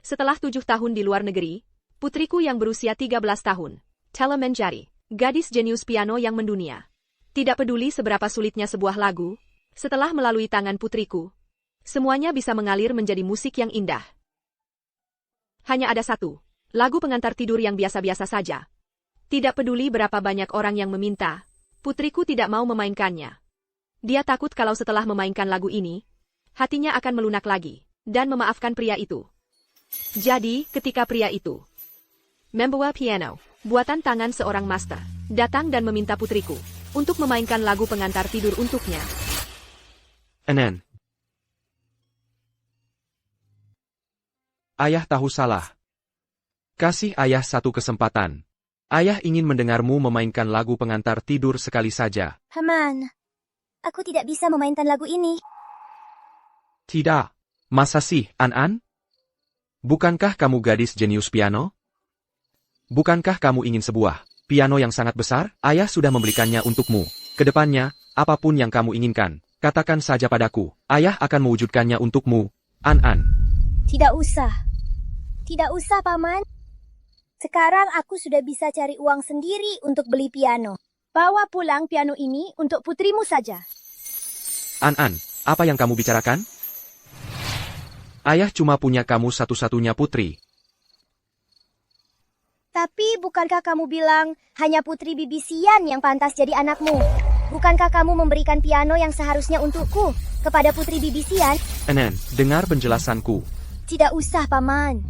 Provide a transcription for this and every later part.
Setelah 7 tahun di luar negeri, putriku yang berusia 13 tahun, telah menjadi gadis jenius piano yang mendunia. Tidak peduli seberapa sulitnya sebuah lagu, setelah melalui tangan putriku, semuanya bisa mengalir menjadi musik yang indah. Hanya ada satu, lagu pengantar tidur yang biasa-biasa saja. Tidak peduli berapa banyak orang yang meminta, putriku tidak mau memainkannya. Dia takut kalau setelah memainkan lagu ini, hatinya akan melunak lagi, dan memaafkan pria itu. Jadi, ketika pria itu membawa piano, buatan tangan seorang master, datang dan meminta putriku untuk memainkan lagu pengantar tidur untuknya. Anan. Ayah tahu salah. Kasih ayah satu kesempatan. Ayah ingin mendengarmu memainkan lagu pengantar tidur sekali saja. Paman, aku tidak bisa memainkan lagu ini. Tidak. Masa sih, An-An? Bukankah kamu gadis jenius piano? Bukankah kamu ingin sebuah piano yang sangat besar? Ayah sudah membelikannya untukmu. Kedepannya, apapun yang kamu inginkan, katakan saja padaku. Ayah akan mewujudkannya untukmu, An-An. Tidak usah. Tidak usah, Paman. Sekarang aku sudah bisa cari uang sendiri untuk beli piano. Bawa pulang piano ini untuk putrimu saja. An-An, apa yang kamu bicarakan? Ayah cuma punya kamu satu-satunya putri. Tapi bukankah kamu bilang hanya putri Bibi Sian yang pantas jadi anakmu? Bukankah kamu memberikan piano yang seharusnya untukku kepada putri Bibi Sian? An-An, dengar penjelasanku. Tidak usah, Paman.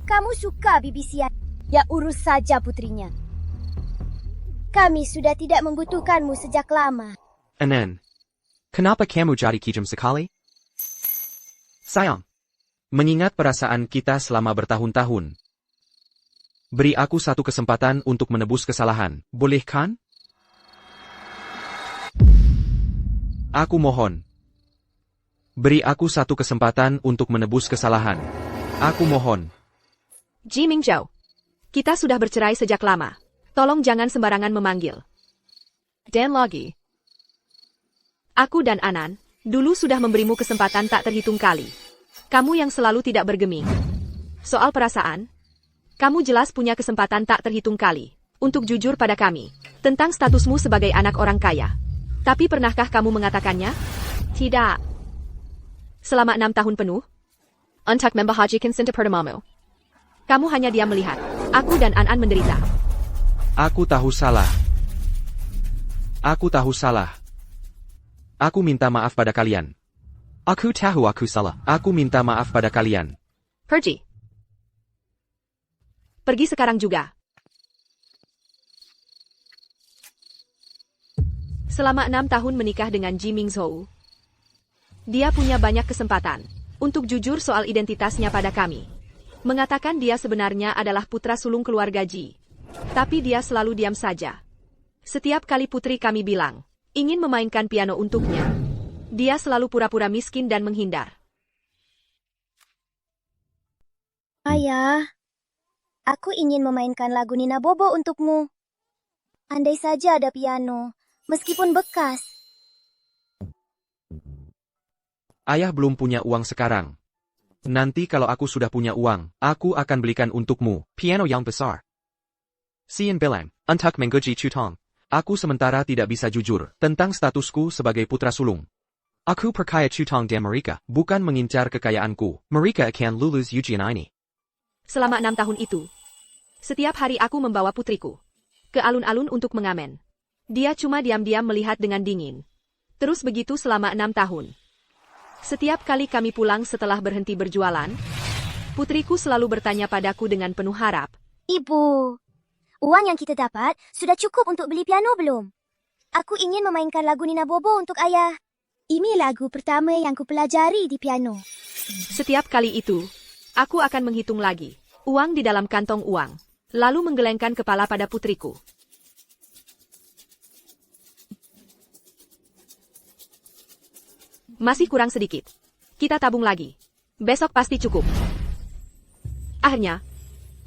Kamu suka Bibi Sian. Ya urus saja putrinya. Kami sudah tidak membutuhkanmu sejak lama. An-An, kenapa kamu jadi kejam sekali? Sayang, mengingat perasaan kita selama bertahun-tahun. Beri aku satu kesempatan untuk menebus kesalahan, boleh kan? Aku mohon. Beri aku satu kesempatan untuk menebus kesalahan. Aku mohon. Ji Mingzhou, kita sudah bercerai sejak lama. Tolong jangan sembarangan memanggil. Dan lagi. Aku dan Anan, dulu sudah memberimu kesempatan tak terhitung kali. Kamu yang selalu tidak bergeming. Soal perasaan, kamu jelas punya kesempatan tak terhitung kali untuk jujur pada kami tentang statusmu sebagai anak orang kaya. Tapi pernahkah kamu mengatakannya? Tidak. Selama 6 tahun penuh, untuk membahagiakan cinta pertamamu, kamu hanya diam melihat aku dan An-An menderita. Aku tahu salah. Aku tahu salah. Aku minta maaf pada kalian. Aku tahu aku salah. Aku minta maaf pada kalian. Pergi. Pergi sekarang juga. Selama 6 tahun menikah dengan Ji Mingzhou, dia punya banyak kesempatan untuk jujur soal identitasnya pada kami. Mengatakan dia sebenarnya adalah putra sulung keluarga Ji. Tapi dia selalu diam saja. Setiap kali putri kami bilang ingin memainkan piano untuknya, dia selalu pura-pura miskin dan menghindar. Ayah, aku ingin memainkan lagu Nina Bobo untukmu. Andai saja ada piano, meskipun bekas. Ayah belum punya uang sekarang. Nanti kalau aku sudah punya uang, aku akan belikan untukmu piano yang besar. Sian bilang, untuk menguji Chutong. Aku sementara tidak bisa jujur tentang statusku sebagai putra sulung. Aku perkaya Chutong dan mereka, bukan mengincar kekayaanku. Mereka akan lulus ujian ini. Selama 6 tahun itu, setiap hari aku membawa putriku ke alun-alun untuk mengamen. Dia cuma diam-diam melihat dengan dingin. Terus begitu selama 6 tahun. Setiap kali kami pulang setelah berhenti berjualan, putriku selalu bertanya padaku dengan penuh harap. Ibu, uang yang kita dapat sudah cukup untuk beli piano belum? Aku ingin memainkan lagu Nina Bobo untuk ayah. Ini lagu pertama yang kupelajari di piano. Setiap kali itu, aku akan menghitung lagi uang di dalam kantong uang, lalu menggelengkan kepala pada putriku. Masih kurang sedikit. Kita tabung lagi. Besok pasti cukup. Akhirnya,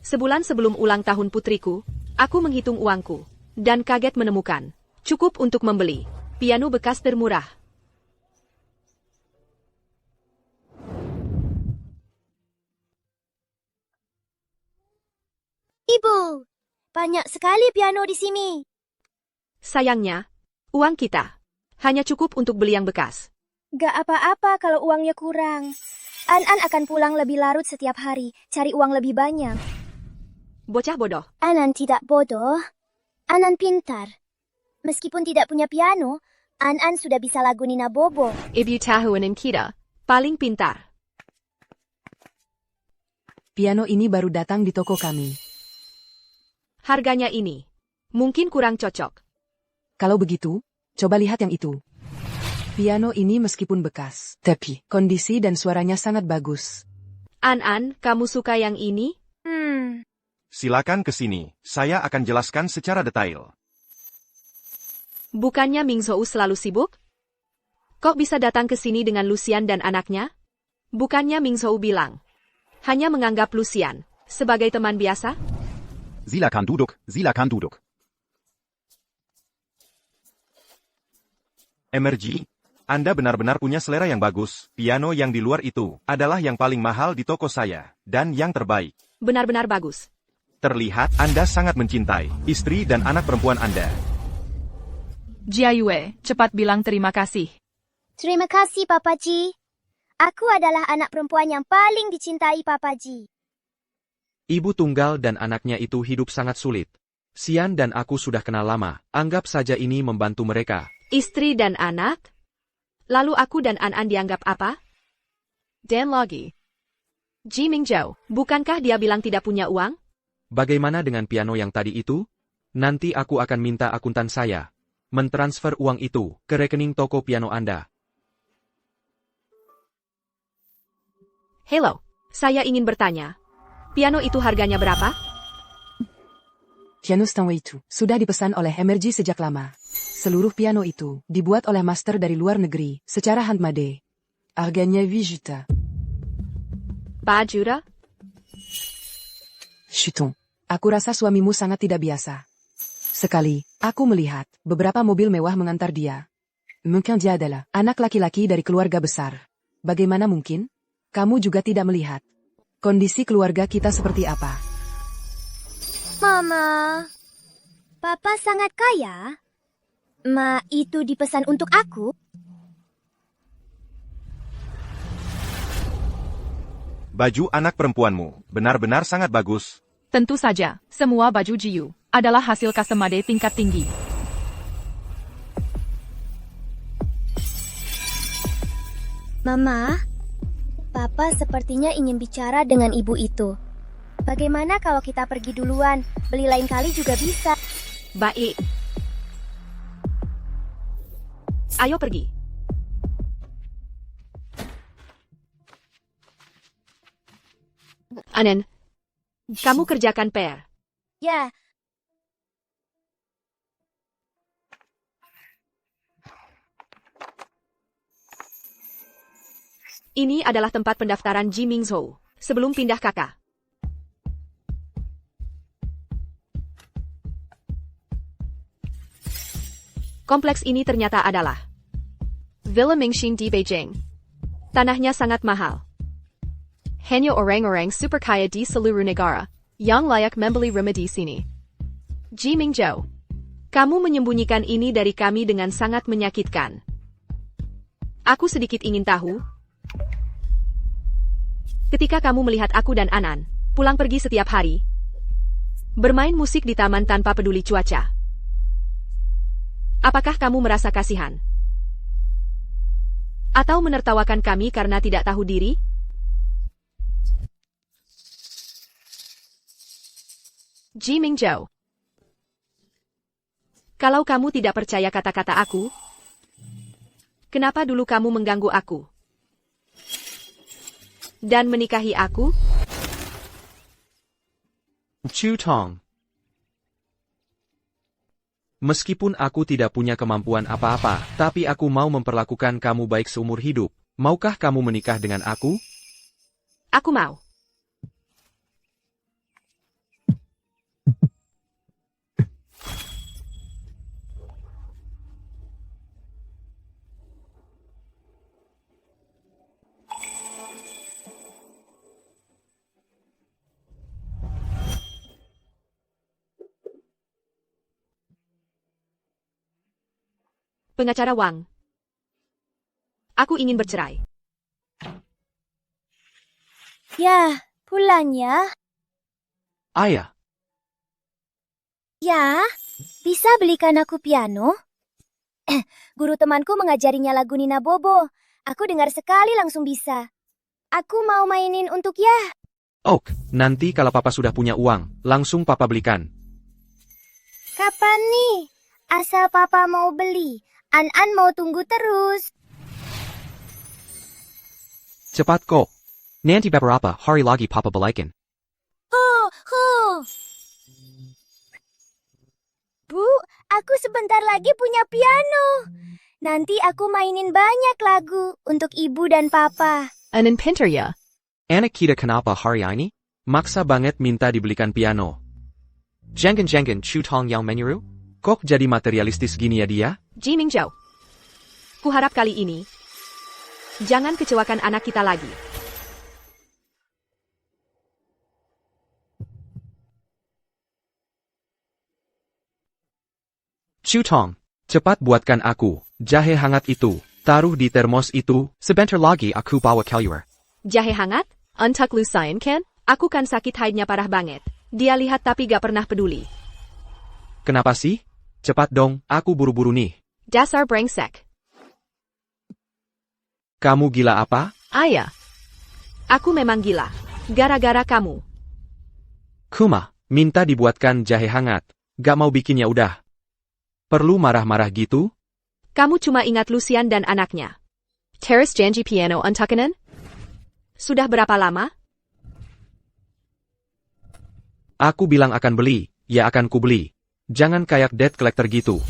sebulan sebelum ulang tahun putriku, aku menghitung uangku, dan kaget menemukan cukup untuk membeli piano bekas termurah. Banyak sekali piano di sini. Sayangnya, uang kita hanya cukup untuk beli yang bekas. Gak apa-apa kalau uangnya kurang. An-An akan pulang lebih larut setiap hari, cari uang lebih banyak. Bocah bodoh. An-An tidak bodoh. An-An pintar. Meskipun tidak punya piano, An-An sudah bisa lagu Nina Bobo. Ibu tahu Anan kita paling pintar. Piano ini baru datang di toko kami. Harganya ini mungkin kurang cocok. Kalau begitu, coba lihat yang itu. Piano ini meskipun bekas, tapi kondisi dan suaranya sangat bagus. An-An, kamu suka yang ini? Silakan ke sini, saya akan jelaskan secara detail. Bukannya Ming Zhou selalu sibuk? Kok bisa datang ke sini dengan Lucian dan anaknya? Bukannya Ming Zhou bilang, hanya menganggap Lucian sebagai teman biasa? Silakan duduk, silakan duduk. MRG, Anda benar-benar punya selera yang bagus. Piano yang di luar itu adalah yang paling mahal di toko saya, dan yang terbaik. Benar-benar bagus. Terlihat Anda sangat mencintai istri dan anak perempuan Anda. Jia Yue, cepat bilang terima kasih. Terima kasih, Papa Ji. Aku adalah anak perempuan yang paling dicintai Papa Ji. Ibu tunggal dan anaknya itu hidup sangat sulit. Xian dan aku sudah kenal lama, anggap saja ini membantu mereka. Istri dan anak? Lalu aku dan An-An dianggap apa? Dan lagi. Ji Mingzhou, bukankah dia bilang tidak punya uang? Bagaimana dengan piano yang tadi itu? Nanti aku akan minta akuntan saya mentransfer uang itu ke rekening toko piano Anda. Hello, saya ingin bertanya. Piano itu harganya berapa? Piano Steinway itu sudah dipesan oleh MRG sejak lama. Seluruh piano itu dibuat oleh master dari luar negeri secara handmade. Harganya 8 juta. 4 juta? Chutong, aku rasa suamimu sangat tidak biasa. Sekali, aku melihat beberapa mobil mewah mengantar dia. Mungkin dia adalah anak laki-laki dari keluarga besar. Bagaimana mungkin? Kamu juga tidak melihat kondisi keluarga kita seperti apa? Mama, Papa sangat kaya. Ma, itu dipesan untuk aku? Baju anak perempuanmu benar-benar sangat bagus. Tentu saja, semua baju Jiu adalah hasil custom made tingkat tinggi. Mama, Papa sepertinya ingin bicara dengan ibu itu. Bagaimana kalau kita pergi duluan? Beli lain kali juga bisa. Baik. Ayo pergi. Anen, kamu kerjakan PR. Ya, Ini adalah tempat pendaftaran Ji Mingzhou sebelum pindah kakak. Kompleks ini ternyata adalah Villa Mingxing di Beijing. Tanahnya sangat mahal. Hanya orang-orang super kaya di seluruh negara yang layak membeli rumah di sini. Ji Mingzhou, kamu menyembunyikan ini dari kami dengan sangat menyakitkan. Aku sedikit ingin tahu. Ketika kamu melihat aku dan An-An pulang pergi setiap hari, bermain musik di taman tanpa peduli cuaca, apakah kamu merasa kasihan? Atau menertawakan kami karena tidak tahu diri? Ji Mingzhou, kalau kamu tidak percaya kata-kata aku, kenapa dulu kamu mengganggu aku? Dan menikahi aku? Chu Tong. Meskipun aku tidak punya kemampuan apa-apa, tapi aku mau memperlakukan kamu baik seumur hidup. Maukah kamu menikah dengan aku? Aku mau. Pengacara Wang. Aku ingin bercerai. Ya, pulang ya. Ayah, Ya, bisa belikan aku piano? Guru temanku mengajarinya lagu Nina Bobo. Aku dengar sekali langsung bisa. Aku mau mainin untuk ya. Oak, nanti kalau papa sudah punya uang, langsung papa belikan. Kapan nih? Asal papa mau beli. An-an mau tunggu terus. Cepat kok. Nanti beberapa hari lagi papa belikan. Bu, aku sebentar lagi punya piano. Nanti aku mainin banyak lagu untuk ibu dan papa. Anin pinter ya. Anak kita kenapa hari ini? Maksa banget minta dibelikan piano. Jangan-jangan Chutong yang menyuruh? Kok jadi materialistis gini ya dia? Ji Mingjau. Kuharap kali ini, jangan kecewakan anak kita lagi. Chutong, cepat buatkan aku jahe hangat itu. Taruh di termos itu, sebentar lagi aku bawa keluar. Jahe hangat? Untuk lu sain kan? Aku kan sakit haidnya parah banget. Dia lihat tapi gak pernah peduli. Kenapa sih? Cepat dong, aku buru-buru nih. Dasar brengsek. Kamu gila apa? Ayah. Aku memang gila. Gara-gara kamu. Kuma, minta dibuatkan jahe hangat. Gak mau bikin ya udah. Perlu marah-marah gitu? Kamu cuma ingat Lucian dan anaknya. Terus janji piano untukanan? Sudah berapa lama? Aku bilang akan beli, ya akan kubeli. Jangan kayak debt collector gitu.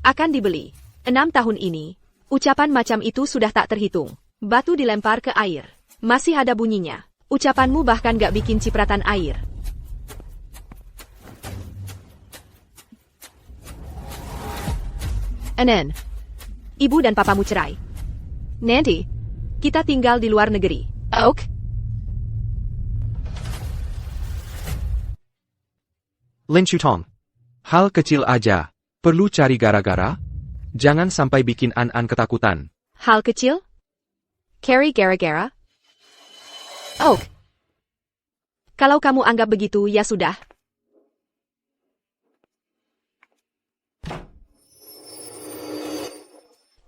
Akan dibeli. 6 tahun ini, ucapan macam itu sudah tak terhitung. Batu dilempar ke air. Masih ada bunyinya. Ucapanmu bahkan gak bikin cipratan air. Anen. Ibu dan papamu cerai. Nanti, kita tinggal di luar negeri. Oak. Lin Chutong. Hal kecil aja. Perlu cari gara-gara? Jangan sampai bikin An-An ketakutan. Hal kecil? Carry gara-gara? Oak. Kalau kamu anggap begitu, ya sudah.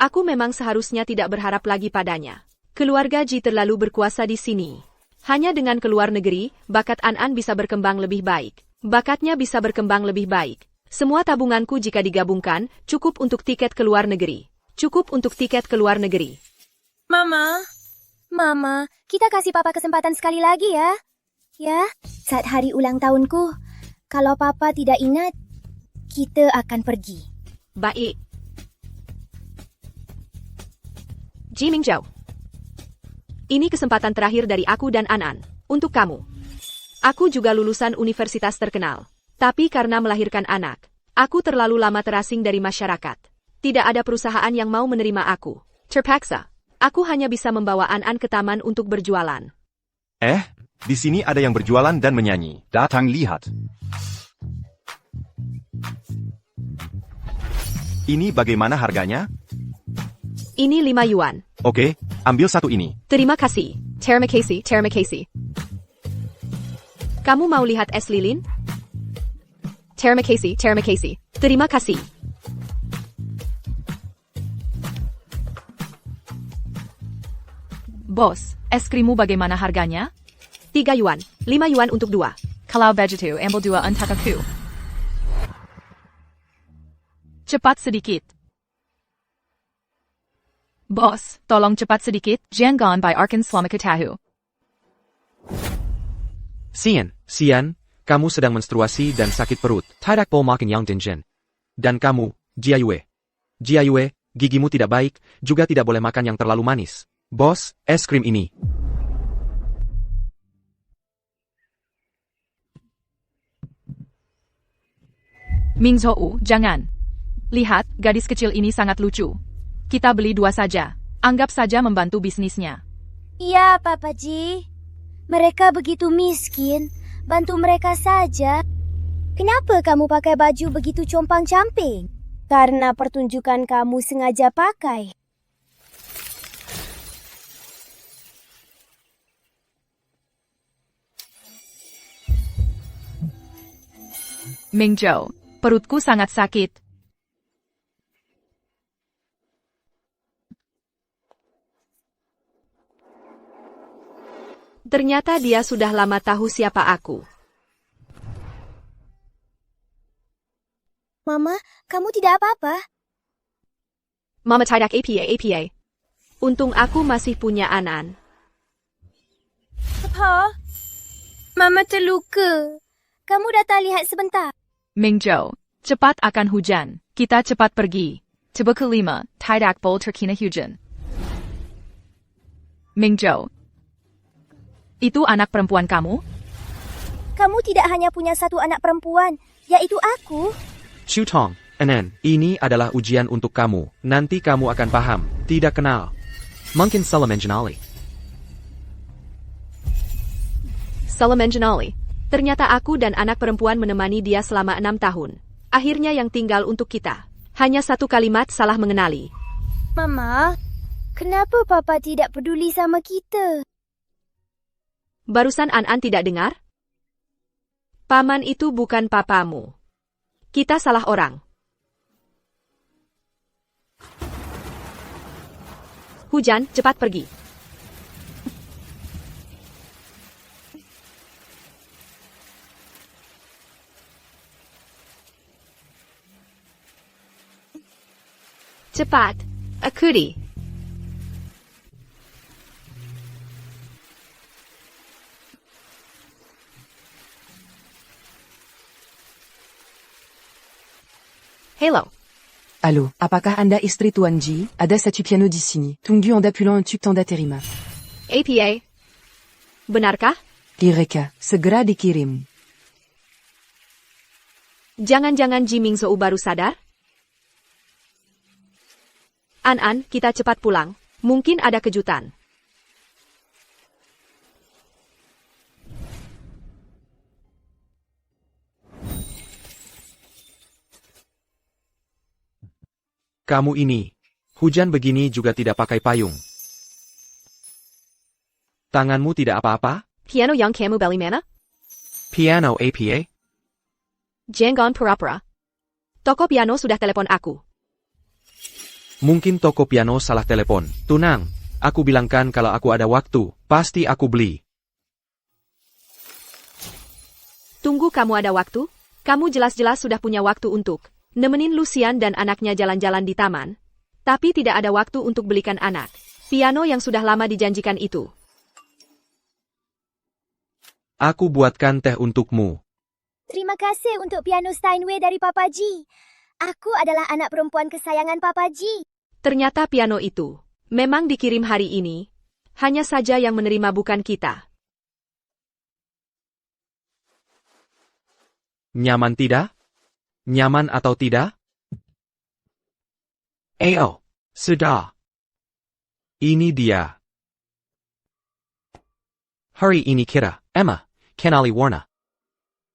Aku memang seharusnya tidak berharap lagi padanya. Keluarga Ji terlalu berkuasa di sini. Hanya dengan keluar negeri, bakat An-An bisa berkembang lebih baik. Bakatnya bisa berkembang lebih baik. Semua tabunganku jika digabungkan, cukup untuk tiket ke luar negeri. Cukup untuk tiket ke luar negeri. Mama, kita kasih papa kesempatan sekali lagi ya. Ya, saat hari ulang tahunku, kalau papa tidak ingat, kita akan pergi. Baik. Ji Mingjau. Ini kesempatan terakhir dari aku dan An-An. Untuk kamu. Aku juga lulusan universitas terkenal. Tapi karena melahirkan anak, aku terlalu lama terasing dari masyarakat. Tidak ada perusahaan yang mau menerima aku. Terpaksa. Aku hanya bisa membawa An-An ke taman untuk berjualan. Di sini ada yang berjualan dan menyanyi. Datang lihat. Ini bagaimana harganya? Ini 5 yuan. Oke, ambil satu ini. Terima kasih. Terima kasih, terima kasih. Kamu mau lihat es lilin? Terima kasih, terima kasih. Terima kasih. Bos, es krimmu bagaimana harganya? 3 yuan. 5 yuan untuk 2. Kalau begitu, ambil 2 untuk aku. Cepat sedikit. Bos, tolong cepat sedikit, jangan by Arkan selama ketahu. Sian, kamu sedang menstruasi dan sakit perut. Tidak boleh makan yang dingin. Dan kamu, Jiayue, gigimu tidak baik, juga tidak boleh makan yang terlalu manis. Bos, es krim ini. Mingzhou, jangan. Lihat, gadis kecil ini sangat lucu. Kita beli 2 saja. Anggap saja membantu bisnisnya. Iya, Papa Ji. Mereka begitu miskin. Bantu mereka saja. Kenapa kamu pakai baju begitu compang-camping? Karena pertunjukan kamu sengaja pakai. Mingzhou, perutku sangat sakit. Ternyata dia sudah lama tahu siapa aku. Mama, kamu tidak apa-apa? Mama tidak apa. Untung aku masih punya An-An. Papa, Mama terluka. Kamu datang lihat sebentar. Mingzhou, cepat akan hujan. Kita cepat pergi. Coba kelima, tidak boleh terkena hujan. Mingzhou, itu anak perempuan kamu? Kamu tidak hanya punya satu anak perempuan, yaitu aku. Chutong, An-An, ini adalah ujian untuk kamu. Nanti kamu akan paham. Tidak kenal. Mungkin salah mengenali. Salah mengenali. Ternyata aku dan anak perempuan menemani dia selama 6 tahun. Akhirnya yang tinggal untuk kita. Hanya satu kalimat salah mengenali. Mama, kenapa Papa tidak peduli sama kita? Barusan An-An tidak dengar? Paman itu bukan papamu. Kita salah orang. Hujan, cepat pergi. Cepat, akudi. Hello. Allô, apakah Anda istri Tuan Ji? Ada satu piano di sini. Tunggu Anda pulang untuk tanda terima. APA. Benarkah? Direka, segera dikirim. Jangan-jangan Ji Mingzhou baru sadar? An-An, kita cepat pulang. Mungkin ada kejutan. Kamu ini. Hujan begini juga tidak pakai payung. Tanganmu tidak apa-apa? Piano yang kamu beli mana? Piano APA? Jangan pura-pura. Toko piano sudah telepon aku. Mungkin toko piano salah telepon. Tunang. Aku bilangkan kalau aku ada waktu. Pasti aku beli. Tunggu kamu ada waktu? Kamu jelas-jelas sudah punya waktu untuk nemenin Lucian dan anaknya jalan-jalan di taman. Tapi tidak ada waktu untuk belikan anak piano yang sudah lama dijanjikan itu. Aku buatkan teh untukmu. Terima kasih untuk piano Steinway dari Papa Ji. Aku adalah anak perempuan kesayangan Papa Ji. Ternyata piano itu memang dikirim hari ini. Hanya saja yang menerima bukan kita. Nyaman tidak? Nyaman atau tidak? Sudah. Ini dia. Hari ini kira, Emma, kenali warna.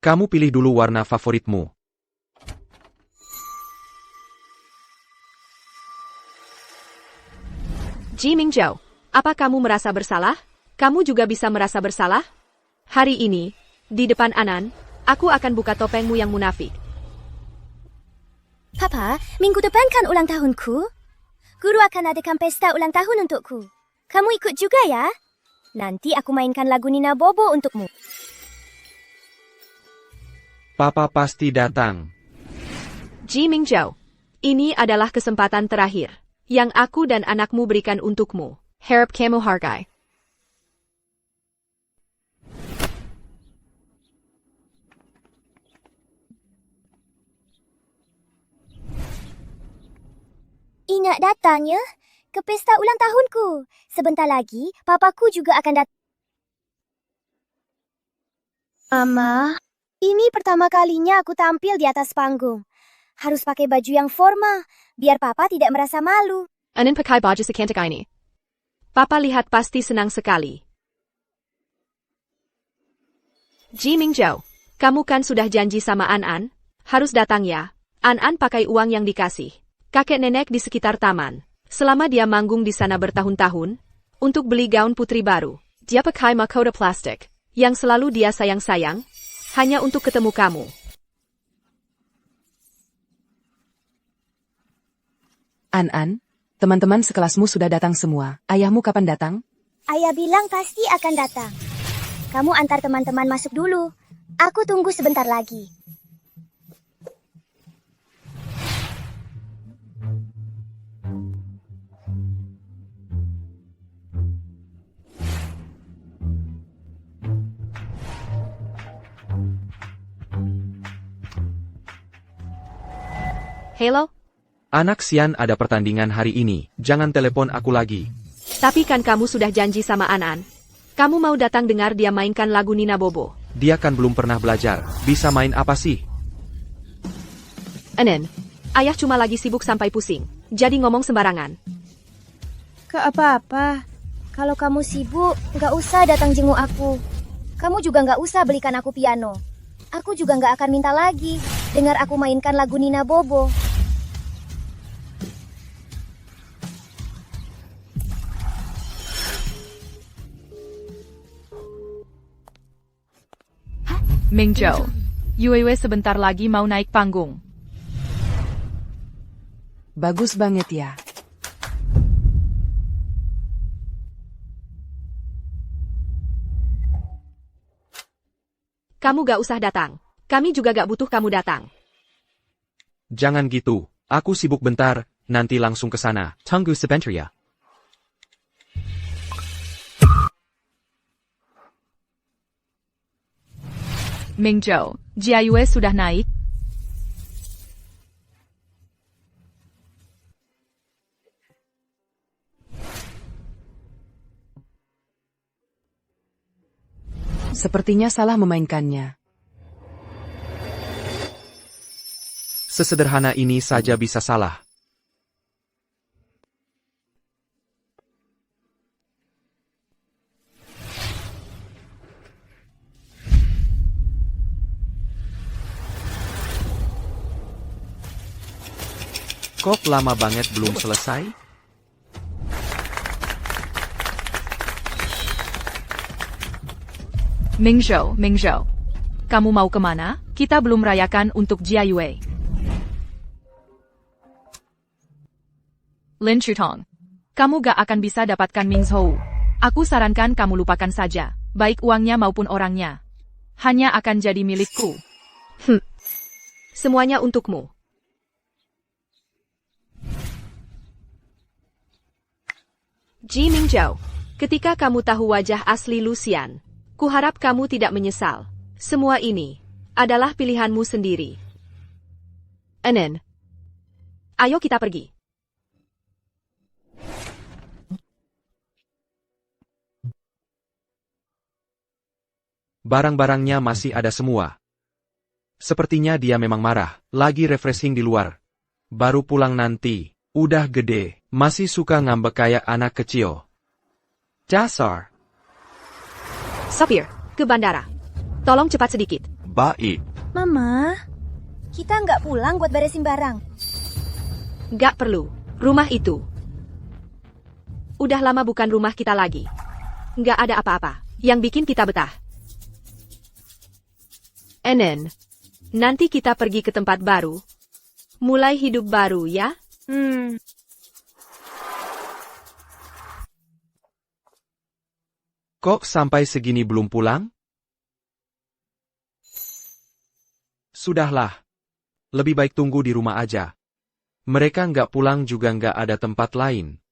Kamu pilih dulu warna favoritmu. Ji Mingzhou, apa kamu merasa bersalah? Kamu juga bisa merasa bersalah? Hari ini, di depan An-An, aku akan buka topengmu yang munafik. Papa, minggu depan kan ulang tahunku. Guru akan adakan pesta ulang tahun untukku. Kamu ikut juga ya? Nanti aku mainkan lagu Nina Bobo untukmu. Papa pasti datang. Ji Mingzhou, ini adalah kesempatan terakhir yang aku dan anakmu berikan untukmu. Harap kamu hargai. Ingat datangnya ke pesta ulang tahunku. Sebentar lagi, papaku juga akan datang. Mama, ini pertama kalinya aku tampil di atas panggung. Harus pakai baju yang formal, biar papa tidak merasa malu. An-An pakai baju secantik ini. Papa lihat pasti senang sekali. Ji Mingzhou, kamu kan sudah janji sama An-An? Harus datang ya. An-An pakai uang yang dikasih kakek nenek di sekitar taman. Selama dia manggung di sana bertahun-tahun, untuk beli gaun putri baru. Dia pakai mahkota plastik, yang selalu dia sayang-sayang, hanya untuk ketemu kamu. An-An, teman-teman sekelasmu sudah datang semua. Ayahmu kapan datang? Ayah bilang pasti akan datang. Kamu antar teman-teman masuk dulu. Aku tunggu sebentar lagi. Halo? Anak Xian ada pertandingan hari ini, jangan telepon aku lagi. Tapi kan kamu sudah janji sama An-An. Kamu mau datang dengar dia mainkan lagu Nina Bobo. Dia kan belum pernah belajar, bisa main apa sih? An-An, ayah cuma lagi sibuk sampai pusing, jadi ngomong sembarangan. Gak apa-apa. Kalau kamu sibuk, gak usah datang jenguk aku. Kamu juga gak usah belikan aku piano. Aku juga gak akan minta lagi dengar aku mainkan lagu Nina Bobo. Mingzhou, Yue sebentar lagi mau naik panggung. Bagus banget ya. Kamu gak usah datang. Kami juga gak butuh kamu datang. Jangan gitu, aku sibuk bentar, nanti langsung ke sana. Tunggu sebentar ya. Mingzhou, Jia Yue sudah naik. Sepertinya salah memainkannya. Sesederhana ini saja bisa salah. Kok lama banget belum selesai? Mingzhou, kamu mau kemana? Kita belum rayakan untuk Jia Yue. Lin Chutong, kamu gak akan bisa dapatkan Mingzhou. Aku sarankan kamu lupakan saja, baik uangnya maupun orangnya. Hanya akan jadi milikku. Semuanya untukmu. Ji Mingzhou, ketika kamu tahu wajah asli Lucian, kuharap kamu tidak menyesal. Semua ini adalah pilihanmu sendiri. An-An, ayo kita pergi. Barang-barangnya masih ada semua. Sepertinya dia memang marah, lagi refreshing di luar. Baru pulang nanti, udah gede, masih suka ngambek kayak anak kecil. Dasar. Sopir, ke bandara. Tolong cepat sedikit. Baik. Mama, kita nggak pulang buat beresin barang. Gak perlu. Rumah itu udah lama bukan rumah kita lagi. Gak ada apa-apa yang bikin kita betah. An-An, nanti kita pergi ke tempat baru. Mulai hidup baru ya. Kok sampai segini belum pulang? Sudahlah. Lebih baik tunggu di rumah aja. Mereka nggak pulang juga nggak ada tempat lain.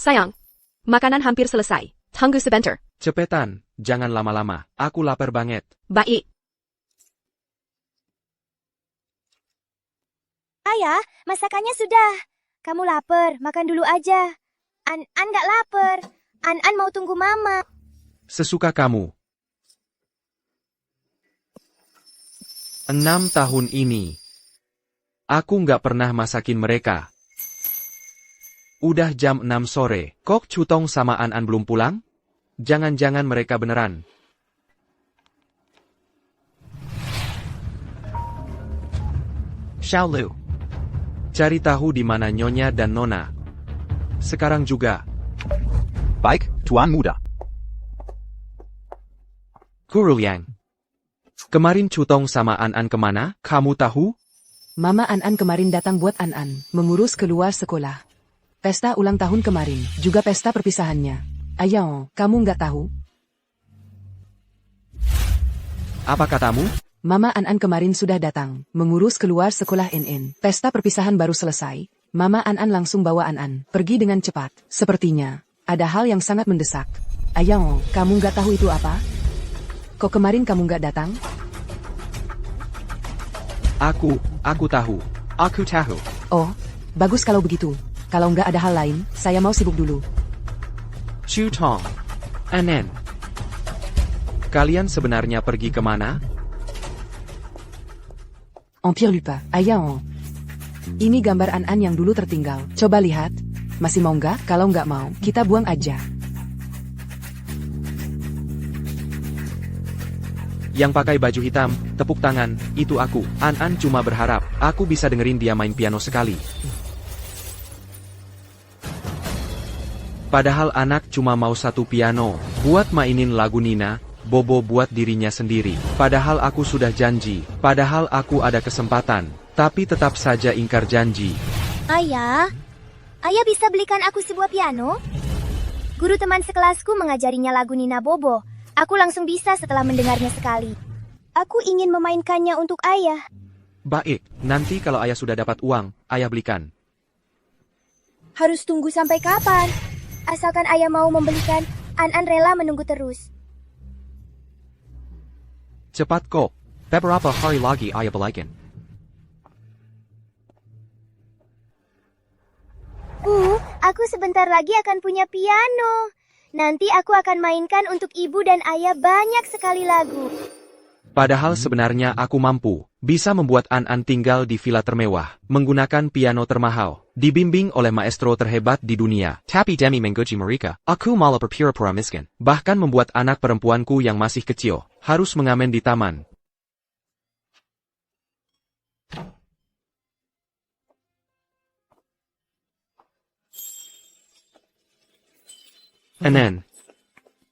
Sayang, makanan hampir selesai. Tunggu sebentar. Cepetan, jangan lama-lama. Aku lapar banget. Baik. Ayah, masakannya sudah. Kamu lapar, makan dulu aja. An-An nggak lapar. An-An mau tunggu mama. Sesuka kamu. 6 tahun ini, aku nggak pernah masakin mereka. Udah jam 6 sore, kok Cutong sama An belum pulang? Jangan-jangan mereka beneran. Xiaolu. Cari tahu di mana Nyonya dan Nona. Sekarang juga. Baik, Tuan Muda. Guru Liang. Kemarin Cutong sama An kemana? Kamu tahu? Mama An kemarin datang buat An mengurus keluar sekolah. Pesta ulang tahun kemarin, juga pesta perpisahannya. Ayo, kamu nggak tahu? Apa katamu? Mama An kemarin sudah datang, mengurus keluar sekolah NN. Pesta perpisahan baru selesai. Mama An langsung bawa An pergi dengan cepat. Sepertinya, ada hal yang sangat mendesak. Ayo, kamu nggak tahu itu apa? Kok kemarin kamu nggak datang? Aku tahu. Aku tahu. Oh, bagus kalau begitu. Kalau nggak ada hal lain, saya mau sibuk dulu. Cutong. Anen. Kalian sebenarnya pergi kemana? Empire Lupa, ayo. Ini gambar An yang dulu tertinggal. Coba lihat. Masih mau nggak? Kalau nggak mau, kita buang aja. Yang pakai baju hitam, tepuk tangan, itu aku. An cuma berharap, aku bisa dengerin dia main piano sekali. Padahal anak cuma mau satu piano, buat mainin lagu Nina, Bobo buat dirinya sendiri. Padahal aku sudah janji, padahal aku ada kesempatan, tapi tetap saja ingkar janji. Ayah, ayah bisa belikan aku sebuah piano? Guru teman sekelasku mengajarinya lagu Nina Bobo. Aku langsung bisa setelah mendengarnya sekali. Aku ingin memainkannya untuk ayah. Baik, nanti kalau ayah sudah dapat uang, ayah belikan. Harus tunggu sampai kapan? Asalkan ayah mau membelikan, An rela menunggu terus. Cepat kok, beberapa hari lagi ayah belikan. Aku sebentar lagi akan punya piano. Nanti aku akan mainkan untuk ibu dan ayah banyak sekali lagu. Padahal sebenarnya aku mampu, bisa membuat An tinggal di villa termewah, menggunakan piano termahal, dibimbing oleh maestro terhebat di dunia. Tapi demi menggoji mereka, aku malah berpura-pura miskin. Bahkan membuat anak perempuanku yang masih kecil, harus mengamen di taman. Anen.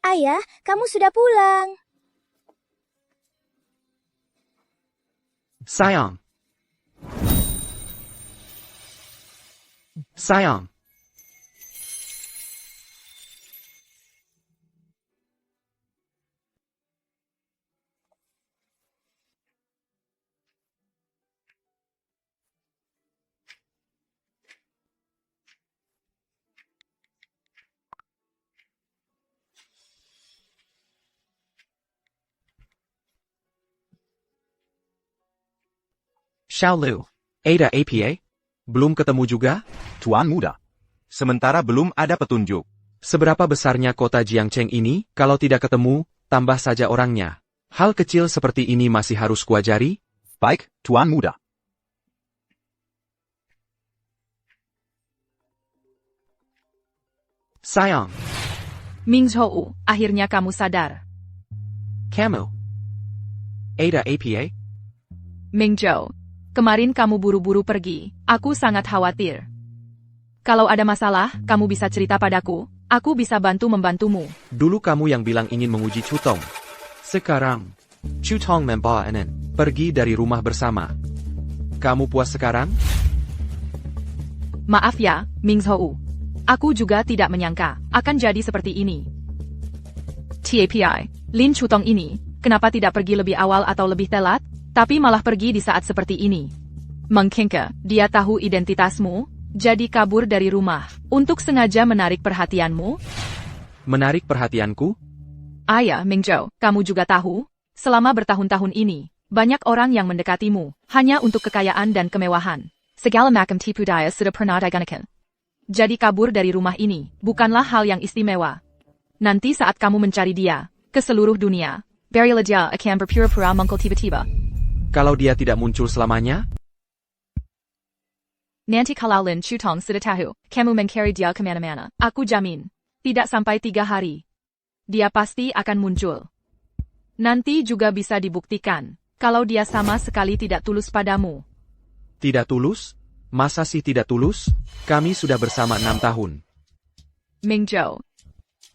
Ayah, kamu sudah pulang. Sayang. Sayang. Xiaolu. Ada APA? Belum ketemu juga? Tuan Muda. Sementara belum ada petunjuk. Seberapa besarnya kota Jiangcheng ini? Kalau tidak ketemu, tambah saja orangnya. Hal kecil seperti ini masih harus kuajari? Baik, Tuan Muda. Sayang. Ming Zhou, akhirnya kamu sadar. Kamu. Ada APA? Ming Zhou, kemarin kamu buru-buru pergi. Aku sangat khawatir. Kalau ada masalah, kamu bisa cerita padaku. Aku bisa membantumu. Dulu kamu yang bilang ingin menguji Cutong. Sekarang, Cutong membawa Anen pergi dari rumah bersama. Kamu puas sekarang? Maaf ya, Ming Zhou. Aku juga tidak menyangka akan jadi seperti ini. TAPI, Lin Cutong ini, kenapa tidak pergi lebih awal atau lebih telat, tapi malah pergi di saat seperti ini? Mungkinkah dia tahu identitasmu, jadi kabur dari rumah, untuk sengaja menarik perhatianmu? Menarik perhatianku? Ayah, Ming Zhou, kamu juga tahu, selama bertahun-tahun ini, banyak orang yang mendekatimu, hanya untuk kekayaan dan kemewahan. Segala macam tipu daya sudah pernah digunakan. Jadi kabur dari rumah ini, bukanlah hal yang istimewa. Nanti saat kamu mencari dia, ke seluruh dunia, berilah dia akan berpura-pura muncul tiba-tiba. Kalau dia tidak muncul selamanya? Nanti kalau Lin Chutong sudah tahu, kamu mencari dia kemana-mana. Aku jamin, tidak sampai 3 hari. Dia pasti akan muncul. Nanti juga bisa dibuktikan, kalau dia sama sekali tidak tulus padamu. Tidak tulus? Masa sih tidak tulus? Kami sudah bersama 6 tahun. Ming Zhou,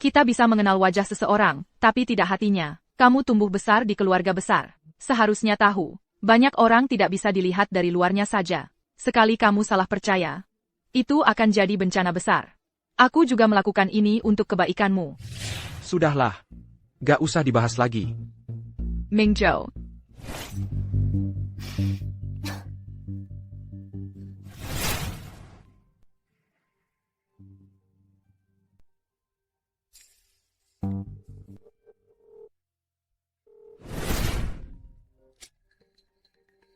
kita bisa mengenal wajah seseorang, tapi tidak hatinya. Kamu tumbuh besar di keluarga besar. Seharusnya tahu, banyak orang tidak bisa dilihat dari luarnya saja. Sekali kamu salah percaya, itu akan jadi bencana besar. Aku juga melakukan ini untuk kebaikanmu. Sudahlah. Gak usah dibahas lagi. Ming Zhou.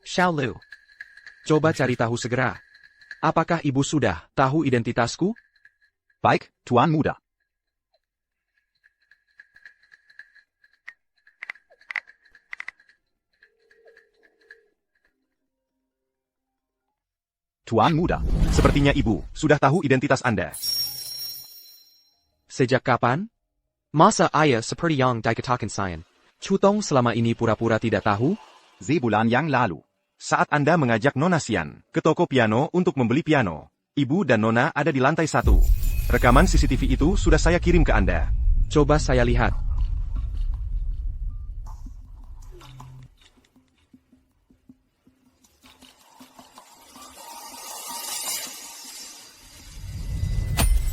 Xiao Lu. Coba cari tahu segera. Apakah ibu sudah tahu identitasku? Baik, Tuan Muda. Tuan Muda, Sepertinya ibu sudah tahu identitas Anda. Sejak kapan? Masa ayah seperti yang dikatakan Sayan? Chutong selama ini pura-pura tidak tahu? sebulan yang lalu. Saat Anda mengajak Nona Xian ke toko piano untuk membeli piano, ibu dan Nona ada di lantai 1. Rekaman CCTV itu sudah saya kirim ke Anda. Coba saya lihat.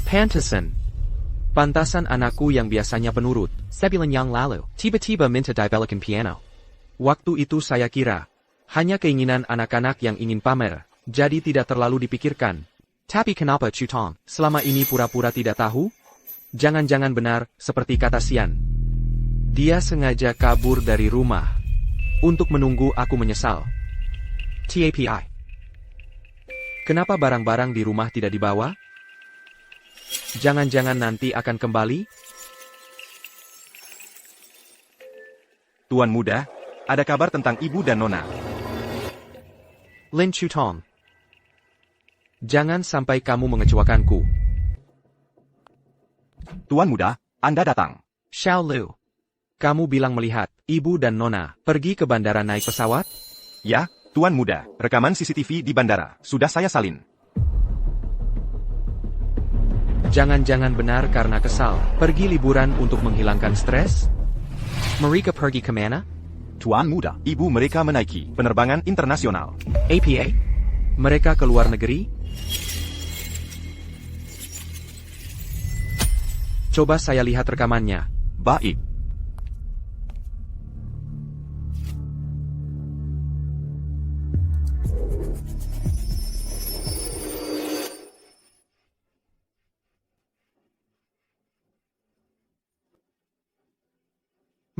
Pantesan. Pantasan anakku yang biasanya penurut, sebulan yang lalu, tiba-tiba minta dibelikan piano. Waktu itu saya kira, hanya keinginan anak-anak yang ingin pamer, jadi tidak terlalu dipikirkan. Tapi kenapa Chutong selama ini pura-pura tidak tahu? Jangan-jangan benar, seperti kata Xian. Dia sengaja kabur dari rumah, untuk menunggu aku menyesal. TAPI. Kenapa barang-barang di rumah tidak dibawa? Jangan-jangan nanti akan kembali? Tuan Muda, ada kabar tentang ibu dan Nona. Lin Chutong. Jangan sampai kamu mengecewakanku. Tuan Muda, Anda datang. Xiao Lu. Kamu bilang melihat ibu dan Nona pergi ke bandara naik pesawat? Ya, Tuan Muda, rekaman CCTV di bandara sudah saya salin. Jangan-jangan benar karena kesal, pergi liburan untuk menghilangkan stres? Mereka pergi kemana? Tuan Muda, Ibu mereka menaiki penerbangan internasional. APA? Mereka ke luar negeri? Coba saya lihat rekamannya. Baik.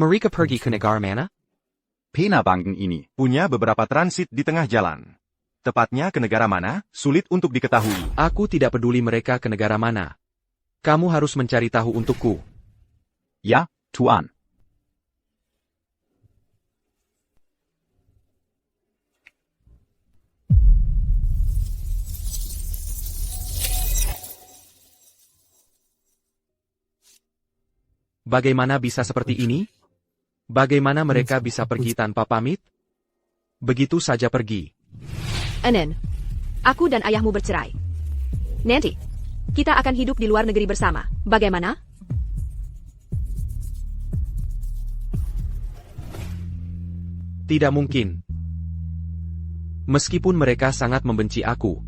Mereka pergi ke negara mana? Penerbangan ini Punya beberapa transit di tengah jalan. Tepatnya ke negara mana, sulit untuk diketahui. Aku tidak peduli mereka ke negara mana. Kamu harus mencari tahu untukku. ya, Tuan. Bagaimana bisa seperti ini? Bagaimana mereka bisa pergi tanpa pamit? Begitu saja pergi. Enen, aku dan ayahmu bercerai. Nanti, kita akan hidup di luar negeri bersama. Bagaimana? Tidak mungkin. Meskipun mereka sangat membenci aku,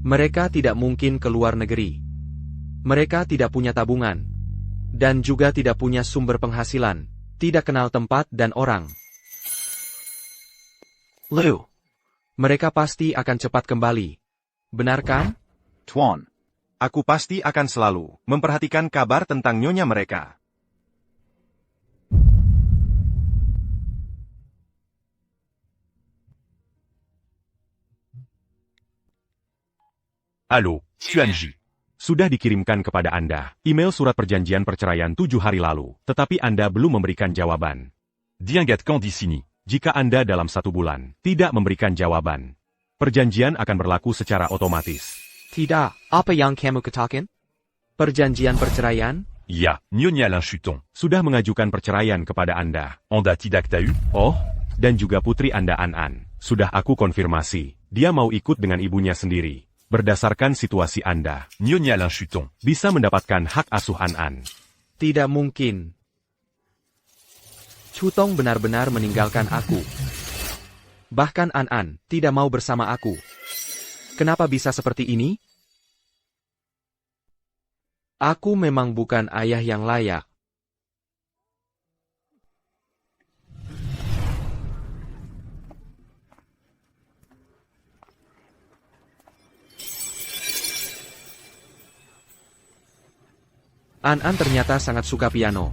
mereka tidak mungkin ke luar negeri. Mereka tidak punya tabungan, dan juga tidak punya sumber penghasilan, tidak kenal tempat dan orang. Lu, mereka pasti akan cepat kembali. Benar kan? Tuan. Aku pasti akan selalu memperhatikan kabar tentang nyonya mereka. Halo, Xuanji. Sudah dikirimkan kepada Anda email surat perjanjian perceraian 7 hari lalu, tetapi Anda belum memberikan jawaban. Diangat quand di sini, jika Anda dalam 1 bulan tidak memberikan jawaban, Perjanjian akan berlaku secara otomatis. Tidak, apa yang kamu katakan? Perjanjian perceraian? Ya, Nyonya Lanchuton sudah mengajukan perceraian kepada Anda. Anda tidak tahu? Oh, dan juga putri Anda An-An. Sudah aku konfirmasi. Dia mau ikut dengan ibunya sendiri. Berdasarkan situasi Anda, Nyonya Lanchuton bisa mendapatkan hak asuh An-An. Tidak mungkin. Chutong benar-benar meninggalkan aku. Bahkan An-An tidak mau bersama aku. Kenapa bisa seperti ini? Aku memang bukan ayah yang layak. An-An ternyata sangat suka piano.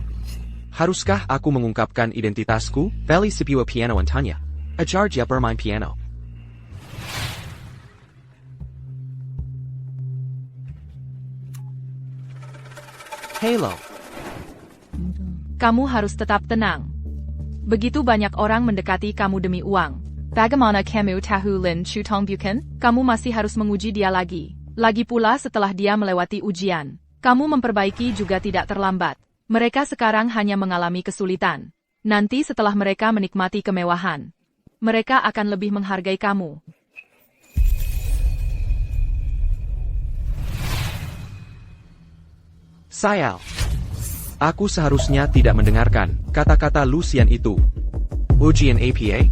Haruskah aku mengungkapkan identitasku? Valley sebuah piano Antanya. Ajar dia bermain piano. Halo. Kamu harus tetap tenang. Begitu banyak orang mendekati kamu demi uang. Bagaimana kamu tahu Lin Chutong bukan? Kamu masih harus menguji dia lagi. Lagi pula setelah dia melewati ujian. Kamu memperbaiki juga tidak terlambat. Mereka sekarang hanya mengalami kesulitan. Nanti setelah mereka menikmati kemewahan, mereka akan lebih menghargai kamu. Sayal. Aku seharusnya tidak mendengarkan kata-kata Lucian itu. Ujian APA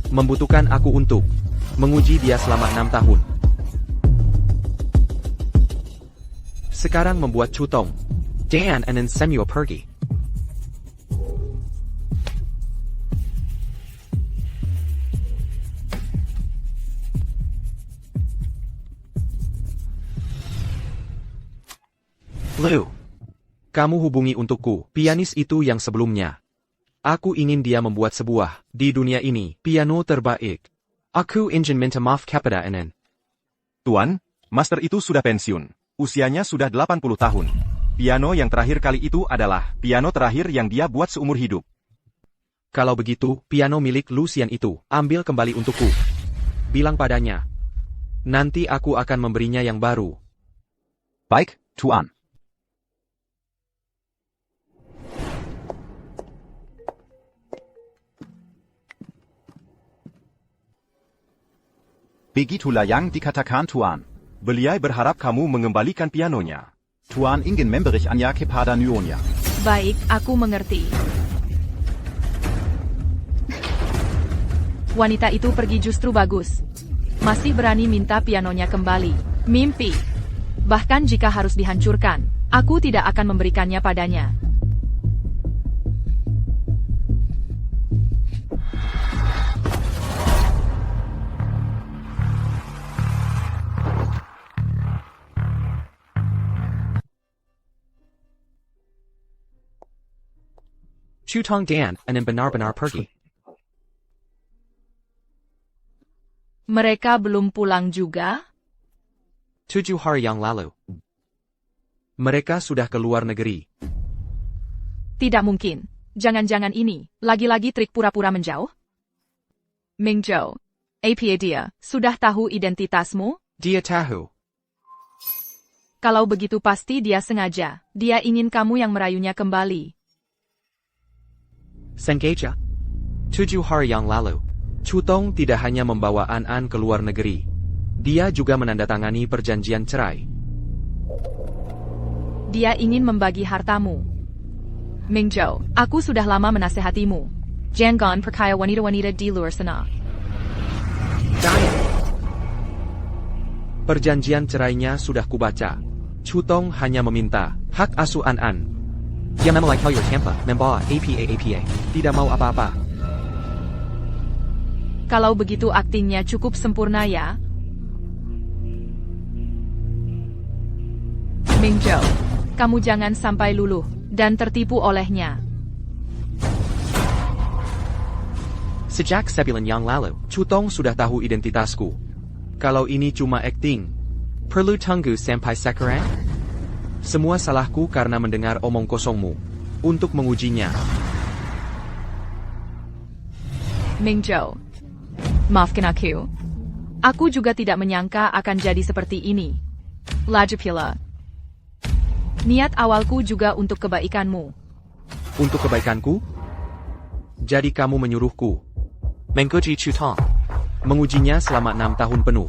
membutuhkan aku untuk menguji dia selama 6 tahun. Sekarang membuat Chutong, Dan and Samuel pergi. Lu, kamu hubungi untukku, pianis itu yang sebelumnya. Aku ingin dia membuat sebuah, di dunia ini, piano terbaik. Aku ingin minta maaf kepada An-An. Tuan, master itu sudah pensiun. Usianya sudah 80 tahun. Piano yang terakhir kali itu adalah piano terakhir yang dia buat seumur hidup. Kalau begitu, piano milik Lucian itu, ambil kembali untukku. Bilang padanya. Nanti aku akan memberinya yang baru. Baik, Tuan. Begitulah yang dikatakan Tuan. Beliau berharap kamu mengembalikan pianonya. Tuan ingin memberi Anya kepada Nyonya. Baik, aku mengerti. Wanita itu pergi justru bagus. Masih berani minta pianonya kembali. Mimpi. Bahkan jika harus dihancurkan, aku tidak akan memberikannya padanya. Chutong Dan, and benar-benar pergi. Mereka belum pulang juga? 7 hari yang lalu. Mereka sudah ke luar negeri. Tidak mungkin. Jangan-jangan ini, lagi-lagi trik pura-pura menjauh? Mingzhou, apa dia, sudah tahu identitasmu? Dia tahu. Kalau begitu pasti dia sengaja. Dia ingin kamu yang merayunya kembali. Sengaja. 7 hari yang lalu. Chutong tidak hanya membawa An-An ke luar negeri. Dia juga menandatangani perjanjian cerai. Dia ingin membagi hartamu. Mingzhou, aku sudah lama menasehatimu. Jangan percaya wanita-wanita di luar sana. Diane. Perjanjian cerainya sudah kubaca. Chutong hanya meminta hak asuh An-An. Dia memulai karir tanpa membawa APA. Tidak mau apa-apa. Kalau begitu aktingnya cukup sempurna ya. Mingzhou, kamu jangan sampai luluh dan tertipu olehnya. Sejak sebulan yang lalu, Chutong sudah tahu identitasku. Kalau ini cuma akting, perlu tunggu sampai sekarang? Semua salahku karena mendengar omong kosongmu. Untuk mengujinya. Mingzhou, maafkan aku. Aku juga tidak menyangka akan jadi seperti ini. Lagipula. Niat awalku juga untuk kebaikanmu. Untuk kebaikanku? Jadi kamu menyuruhku Menggoji Chutong mengujinya selama 6 tahun penuh.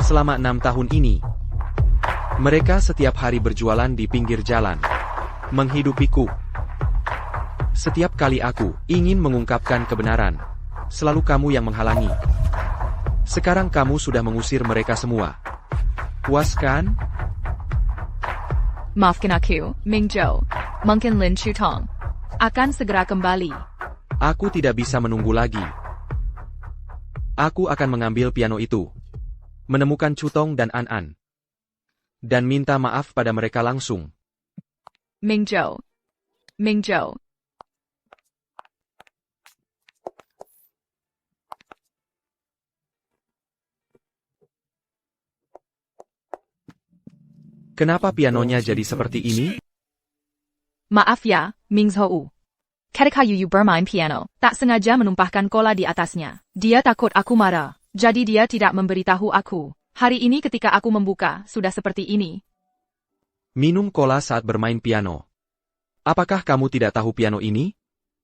Selama 6 tahun ini, mereka setiap hari berjualan di pinggir jalan, menghidupiku. Setiap kali aku ingin mengungkapkan kebenaran, selalu kamu yang menghalangi. Sekarang kamu sudah mengusir mereka semua. Puas kan? Maafkan aku, Ming Zhou. Mungkin Lin Chutong akan segera kembali. Aku tidak bisa menunggu lagi. Aku akan mengambil piano itu, menemukan Chutong dan An, dan minta maaf pada mereka langsung. Ming Zhou. Ming Zhou. Kenapa pianonya jadi seperti ini? Maaf ya, Ming Zhou. Ketika Yuyu bermain piano, tak sengaja menumpahkan cola di atasnya. Dia takut aku marah, jadi dia tidak memberitahu aku. Hari ini ketika aku membuka, sudah seperti ini. Minum cola saat bermain piano. Apakah kamu tidak tahu piano ini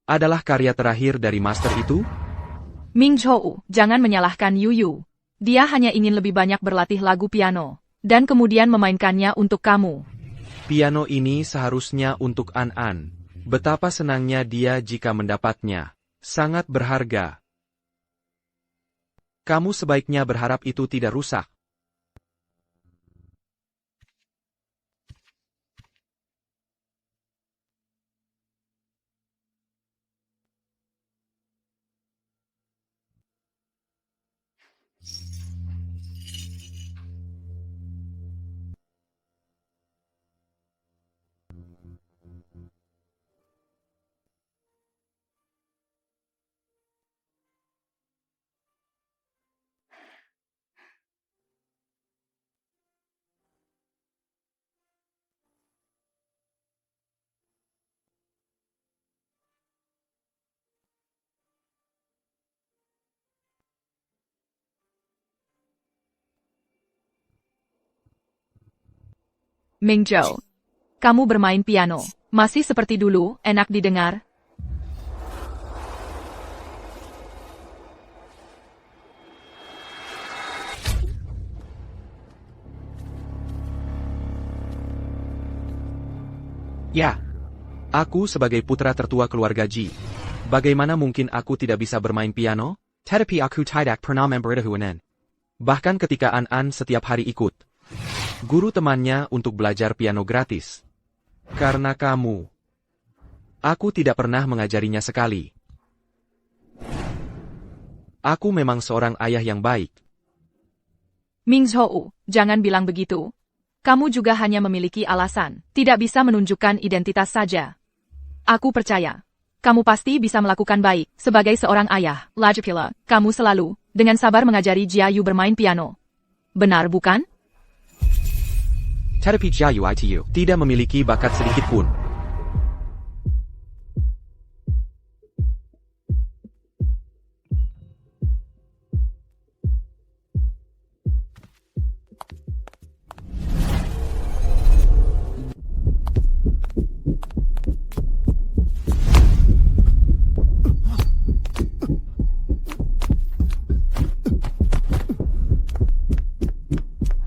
adalah karya terakhir dari master itu? Ming Zhou, jangan menyalahkan Yuyu. Dia hanya ingin lebih banyak berlatih lagu piano, dan kemudian memainkannya untuk kamu. Piano ini seharusnya untuk An. Betapa senangnya dia jika mendapatnya. Sangat berharga. Kamu sebaiknya berharap itu tidak rusak. Ming Zhou, kamu bermain piano. Masih seperti dulu, enak didengar. Ya. Aku sebagai putra tertua keluarga Ji. Bagaimana mungkin aku tidak bisa bermain piano? Tetapi aku tidak pernah memberitahuan. Bahkan ketika An setiap hari ikut guru temannya untuk belajar piano gratis. Karena kamu. Aku tidak pernah mengajarinya sekali. Aku memang seorang ayah yang baik. Ming Zhou, jangan bilang begitu. Kamu juga hanya memiliki alasan, tidak bisa menunjukkan identitas saja. Aku percaya, kamu pasti bisa melakukan baik. Sebagai seorang ayah, lagipula, kamu selalu, dengan sabar mengajari Jia Yu bermain piano. Benar bukan? Tetapi Jia Yu itu tidak memiliki bakat sedikit pun.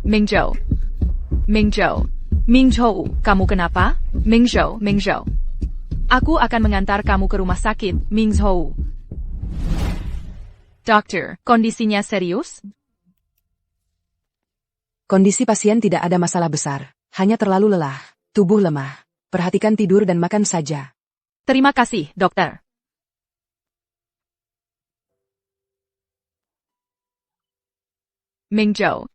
Ming Zhou. Ming Zhou. Ming Zhou, kamu kenapa? Ming Zhou, Ming Zhou. Aku akan mengantar kamu ke rumah sakit, Ming Zhou. Dokter, kondisinya serius? Kondisi pasien tidak ada masalah besar, hanya terlalu lelah, tubuh lemah. Perhatikan tidur dan makan saja. Terima kasih, dokter. Ming Zhou,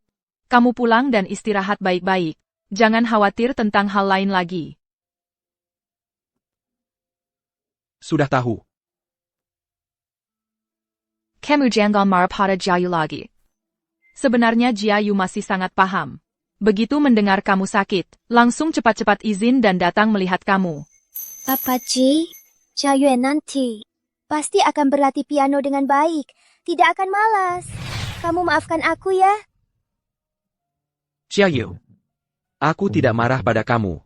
kamu pulang dan istirahat baik-baik. Jangan khawatir tentang hal lain lagi. Sudah tahu. Kamu jangan marah pada Jia Yu lagi. Sebenarnya Jia Yu masih sangat paham. Begitu mendengar kamu sakit, langsung cepat-cepat izin dan datang melihat kamu. Papa Ji, Jia Yue nanti pasti akan berlatih piano dengan baik. Tidak akan malas. kamu maafkan aku ya. Xiaoyu. Aku tidak marah pada kamu.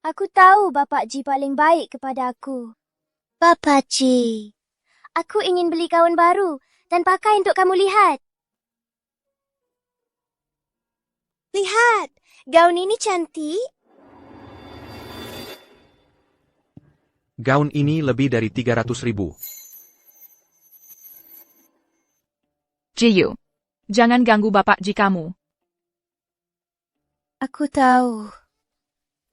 Aku tahu Bapak Ji paling baik kepada aku. Bapak Ji, aku ingin beli gaun baru dan pakai untuk kamu lihat. Lihat, gaun ini cantik. Gaun ini lebih dari 300.000. Jiyu, jangan ganggu Bapak Ji kamu. Aku tahu.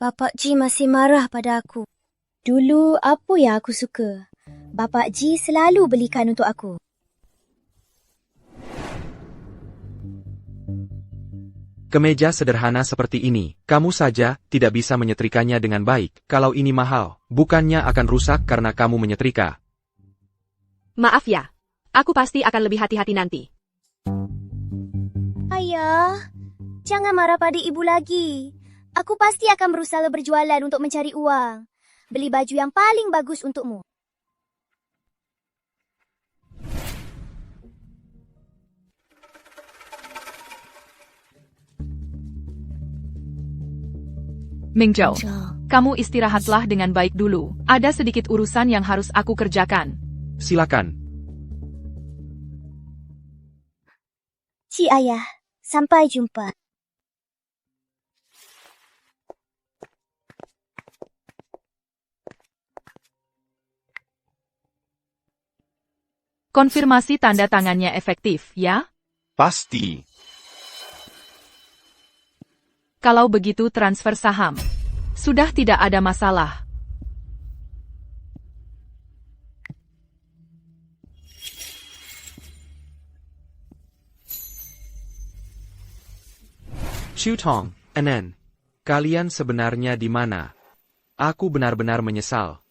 Bapak Ji masih marah pada aku. Dulu apa yang aku suka? Bapak Ji selalu belikan untuk aku. Kemeja sederhana seperti ini, kamu saja tidak bisa menyetrikanya dengan baik. Kalau ini mahal, bukannya akan rusak karena kamu menyetrika. Maaf ya. Aku pasti akan lebih hati-hati nanti. Ayah, jangan marah pada ibu lagi. Aku pasti akan berusaha berjualan untuk mencari uang. Beli baju yang paling bagus untukmu. Mingzhou, kamu istirahatlah dengan baik dulu. Ada sedikit urusan yang harus aku kerjakan. Silakan. Ci Ayah, sampai jumpa. Konfirmasi tanda tangannya efektif, ya? Pasti. Kalau begitu transfer saham. Sudah tidak ada masalah. Chu Tong, Enen. Kalian sebenarnya di mana? Aku benar-benar menyesal.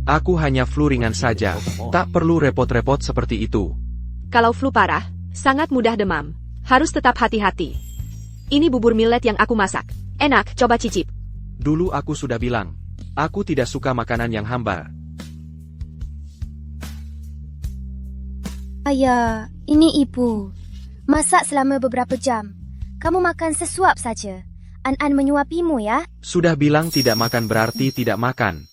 Aku hanya flu ringan saja, tak perlu repot-repot seperti itu. Kalau flu parah, sangat mudah demam. Harus tetap hati-hati. Ini bubur millet yang aku masak. Enak, coba cicip. Dulu aku sudah bilang, aku tidak suka makanan yang hambar. Ayah, ini ibu. Masak selama beberapa jam. Kamu makan sesuap saja. An-an menyuapimu ya. Sudah bilang tidak makan berarti tidak makan.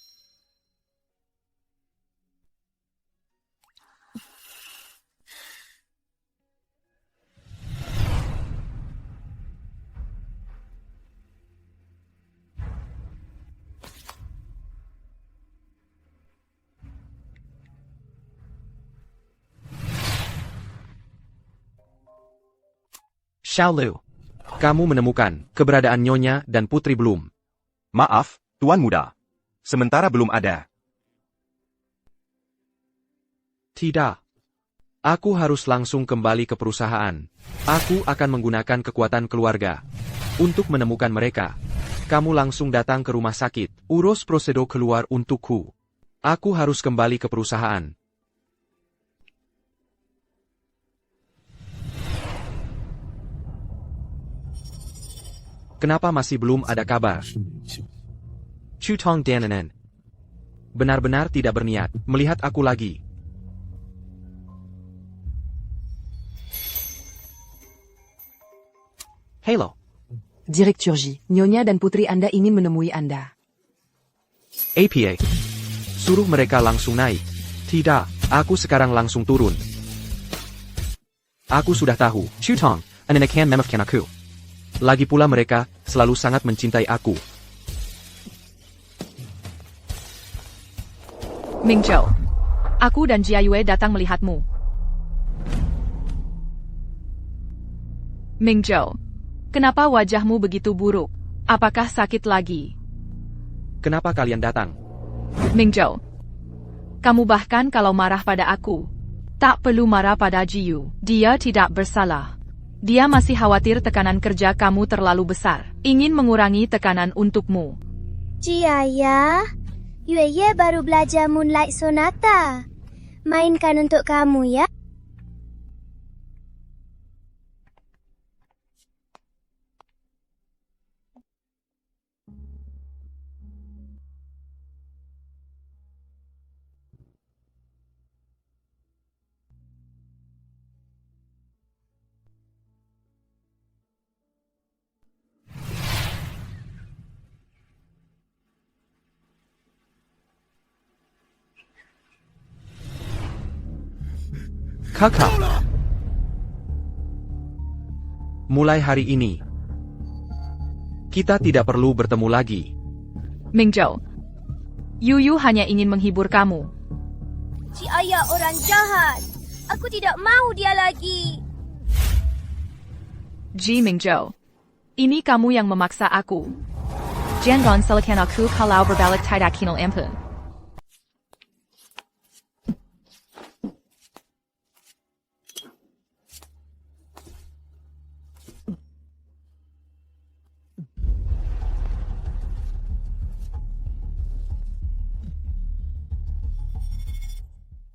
Xiaolu, kamu menemukan keberadaan Nyonya dan Putri belum? Maaf, Tuan Muda. Sementara belum ada. Tidak. Aku harus langsung kembali ke perusahaan. Aku akan menggunakan kekuatan keluarga untuk menemukan mereka. Kamu langsung datang ke rumah sakit, urus prosedur keluar untukku. Aku harus kembali ke perusahaan. Kenapa masih belum ada kabar? Chu Tong Danen. Benar-benar tidak berniat melihat aku lagi. Halo. Direktur Ji, Nyonya dan putri Anda ingin menemui Anda. APA. Suruh mereka langsung naik. Tidak, aku sekarang langsung turun. Aku sudah tahu, Chu Tong, Anda akan memaafkan aku. Lagi pula mereka selalu sangat mencintai aku. Mingzhou, aku dan Jia Yue datang melihatmu. Mingzhou, kenapa wajahmu begitu buruk? Apakah sakit lagi? Kenapa kalian datang? Mingzhou, kamu bahkan kalau marah pada aku, tak perlu marah pada Jiyu. Dia tidak bersalah. Dia masih khawatir tekanan kerja kamu terlalu besar. Ingin mengurangi tekanan untukmu. Ci Ayah, Yue Ye baru belajar Moonlight Sonata. Mainkan untuk kamu ya. Kakak. Mulai hari ini, kita tidak perlu bertemu lagi. Mingzhou. Yuyu hanya ingin menghibur kamu. Si ayah orang jahat. Aku tidak mau dia lagi. Ji Mingzhou. Ini kamu yang memaksa aku. Jangan salahkan aku kalau berbalik tidak kenal ampun.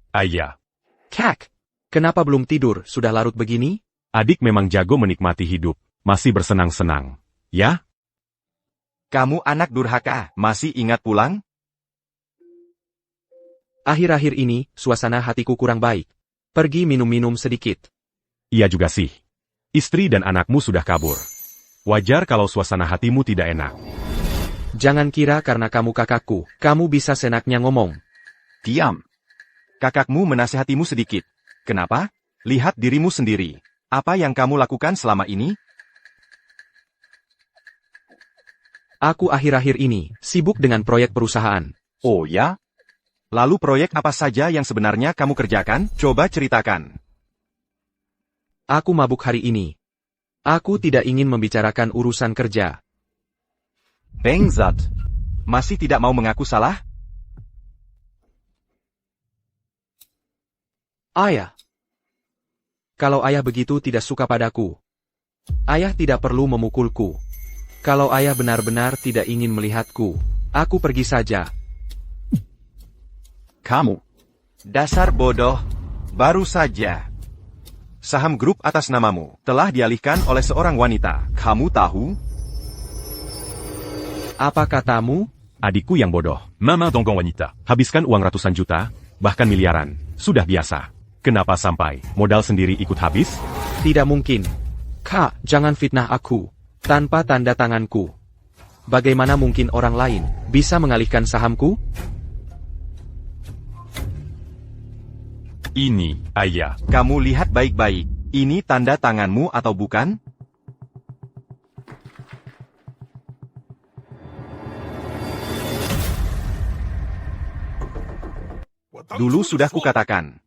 Ayah, Kak, kenapa belum tidur? Sudah larut begini? adik memang jago menikmati hidup, masih bersenang-senang. Ya? Kamu anak durhaka, masih ingat pulang? Akhir-akhir ini, suasana hatiku kurang baik. Pergi minum-minum sedikit. Iya juga sih. Istri dan anakmu sudah kabur. Wajar kalau suasana hatimu tidak enak. Jangan kira karena kamu kakakku, kamu bisa senaknya ngomong. Diam. Kakakmu menasehatimu sedikit. Kenapa? Lihat dirimu sendiri. Apa yang kamu lakukan selama ini? Aku akhir-akhir ini sibuk dengan proyek perusahaan. Oh ya? Lalu proyek apa saja yang sebenarnya kamu kerjakan? Coba ceritakan. Aku mabuk hari ini. Aku tidak ingin membicarakan urusan kerja. Bangsat. Masih tidak mau mengaku salah? Ayah. Kalau ayah begitu tidak suka padaku, ayah tidak perlu memukulku. Kalau ayah benar-benar tidak ingin melihatku, aku pergi saja. Kamu. Dasar bodoh. Baru saja. Saham grup atas namamu telah dialihkan oleh seorang wanita. Kamu tahu? Apa katamu? Adikku yang bodoh. Mama donggong wanita. Habiskan uang ratusan juta, bahkan miliaran. Sudah biasa. Kenapa sampai modal sendiri ikut habis? Tidak mungkin. Kak, jangan fitnah aku. Tanpa tanda tanganku. Bagaimana mungkin orang lain bisa mengalihkan sahamku? Ini, ayah. Kamu lihat baik-baik. Ini tanda tanganmu atau bukan? Dulu sudah kukatakan.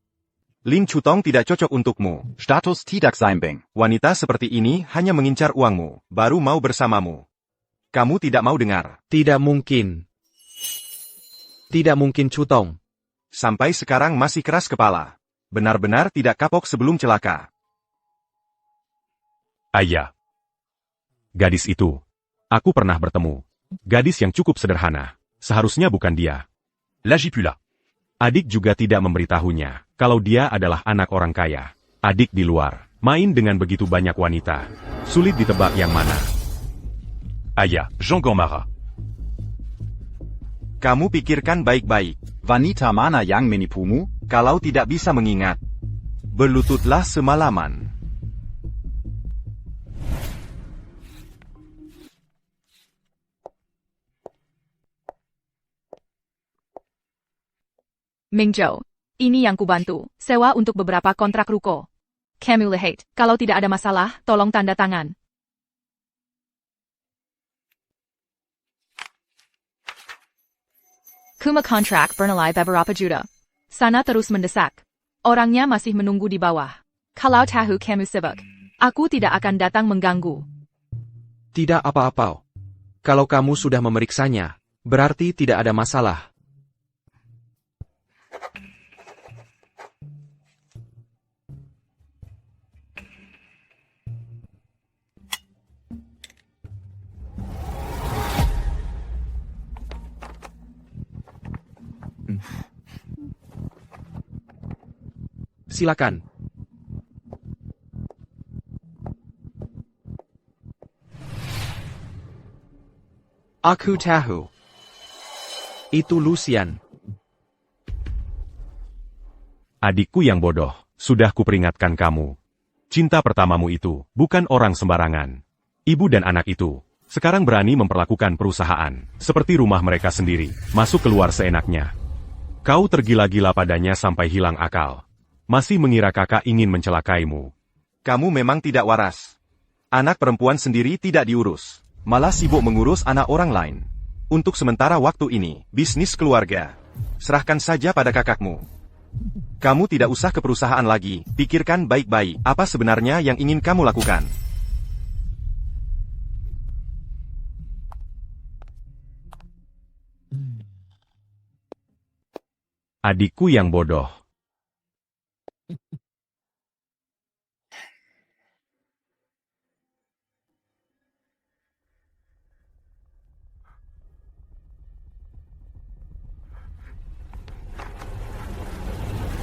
Lin Chutong tidak cocok untukmu. Status tidak seimbang. Wanita seperti ini hanya mengincar uangmu, baru mau bersamamu. Kamu tidak mau dengar. Tidak mungkin. Tidak mungkin Chutong. Sampai sekarang masih keras kepala. Benar-benar tidak kapok sebelum celaka. Ayah. Gadis itu. Aku pernah bertemu. Gadis yang cukup sederhana. Seharusnya bukan dia. Lagi pula. Adik juga tidak memberitahunya, kalau dia adalah anak orang kaya. Adik di luar, main dengan begitu banyak wanita. Sulit ditebak yang mana. Ayah, Jean marah. Kamu pikirkan baik-baik. Wanita mana yang menipumu? Kalau tidak bisa mengingat, berlututlah semalaman. Mingzhou. Ini yang kubantu. Sewa untuk beberapa kontrak ruko. Kamu lihat. Kalau tidak ada masalah, tolong tanda tangan. Kuma kontrak bernilai beberapa juta. Sana terus mendesak. Orangnya masih menunggu di bawah. Kalau tahu kamu sibuk, aku tidak akan datang mengganggu. Tidak apa-apa. Kalau kamu sudah memeriksanya, berarti tidak ada masalah. Silakan. Aku tahu. Itu Lucian. Adikku yang bodoh, sudah kuperingatkan kamu. Cinta pertamamu itu bukan orang sembarangan. Ibu dan anak itu sekarang berani memperlakukan perusahaan seperti rumah mereka sendiri, masuk keluar seenaknya. Kau tergila-gila padanya sampai hilang akal. Masih mengira kakak ingin mencelakaimu. Kamu memang tidak waras. Anak perempuan sendiri tidak diurus. Malah sibuk mengurus anak orang lain. Untuk sementara waktu ini, bisnis keluarga. Serahkan saja pada kakakmu. Kamu tidak usah ke perusahaan lagi. Pikirkan baik-baik apa sebenarnya yang ingin kamu lakukan. Adikku yang bodoh.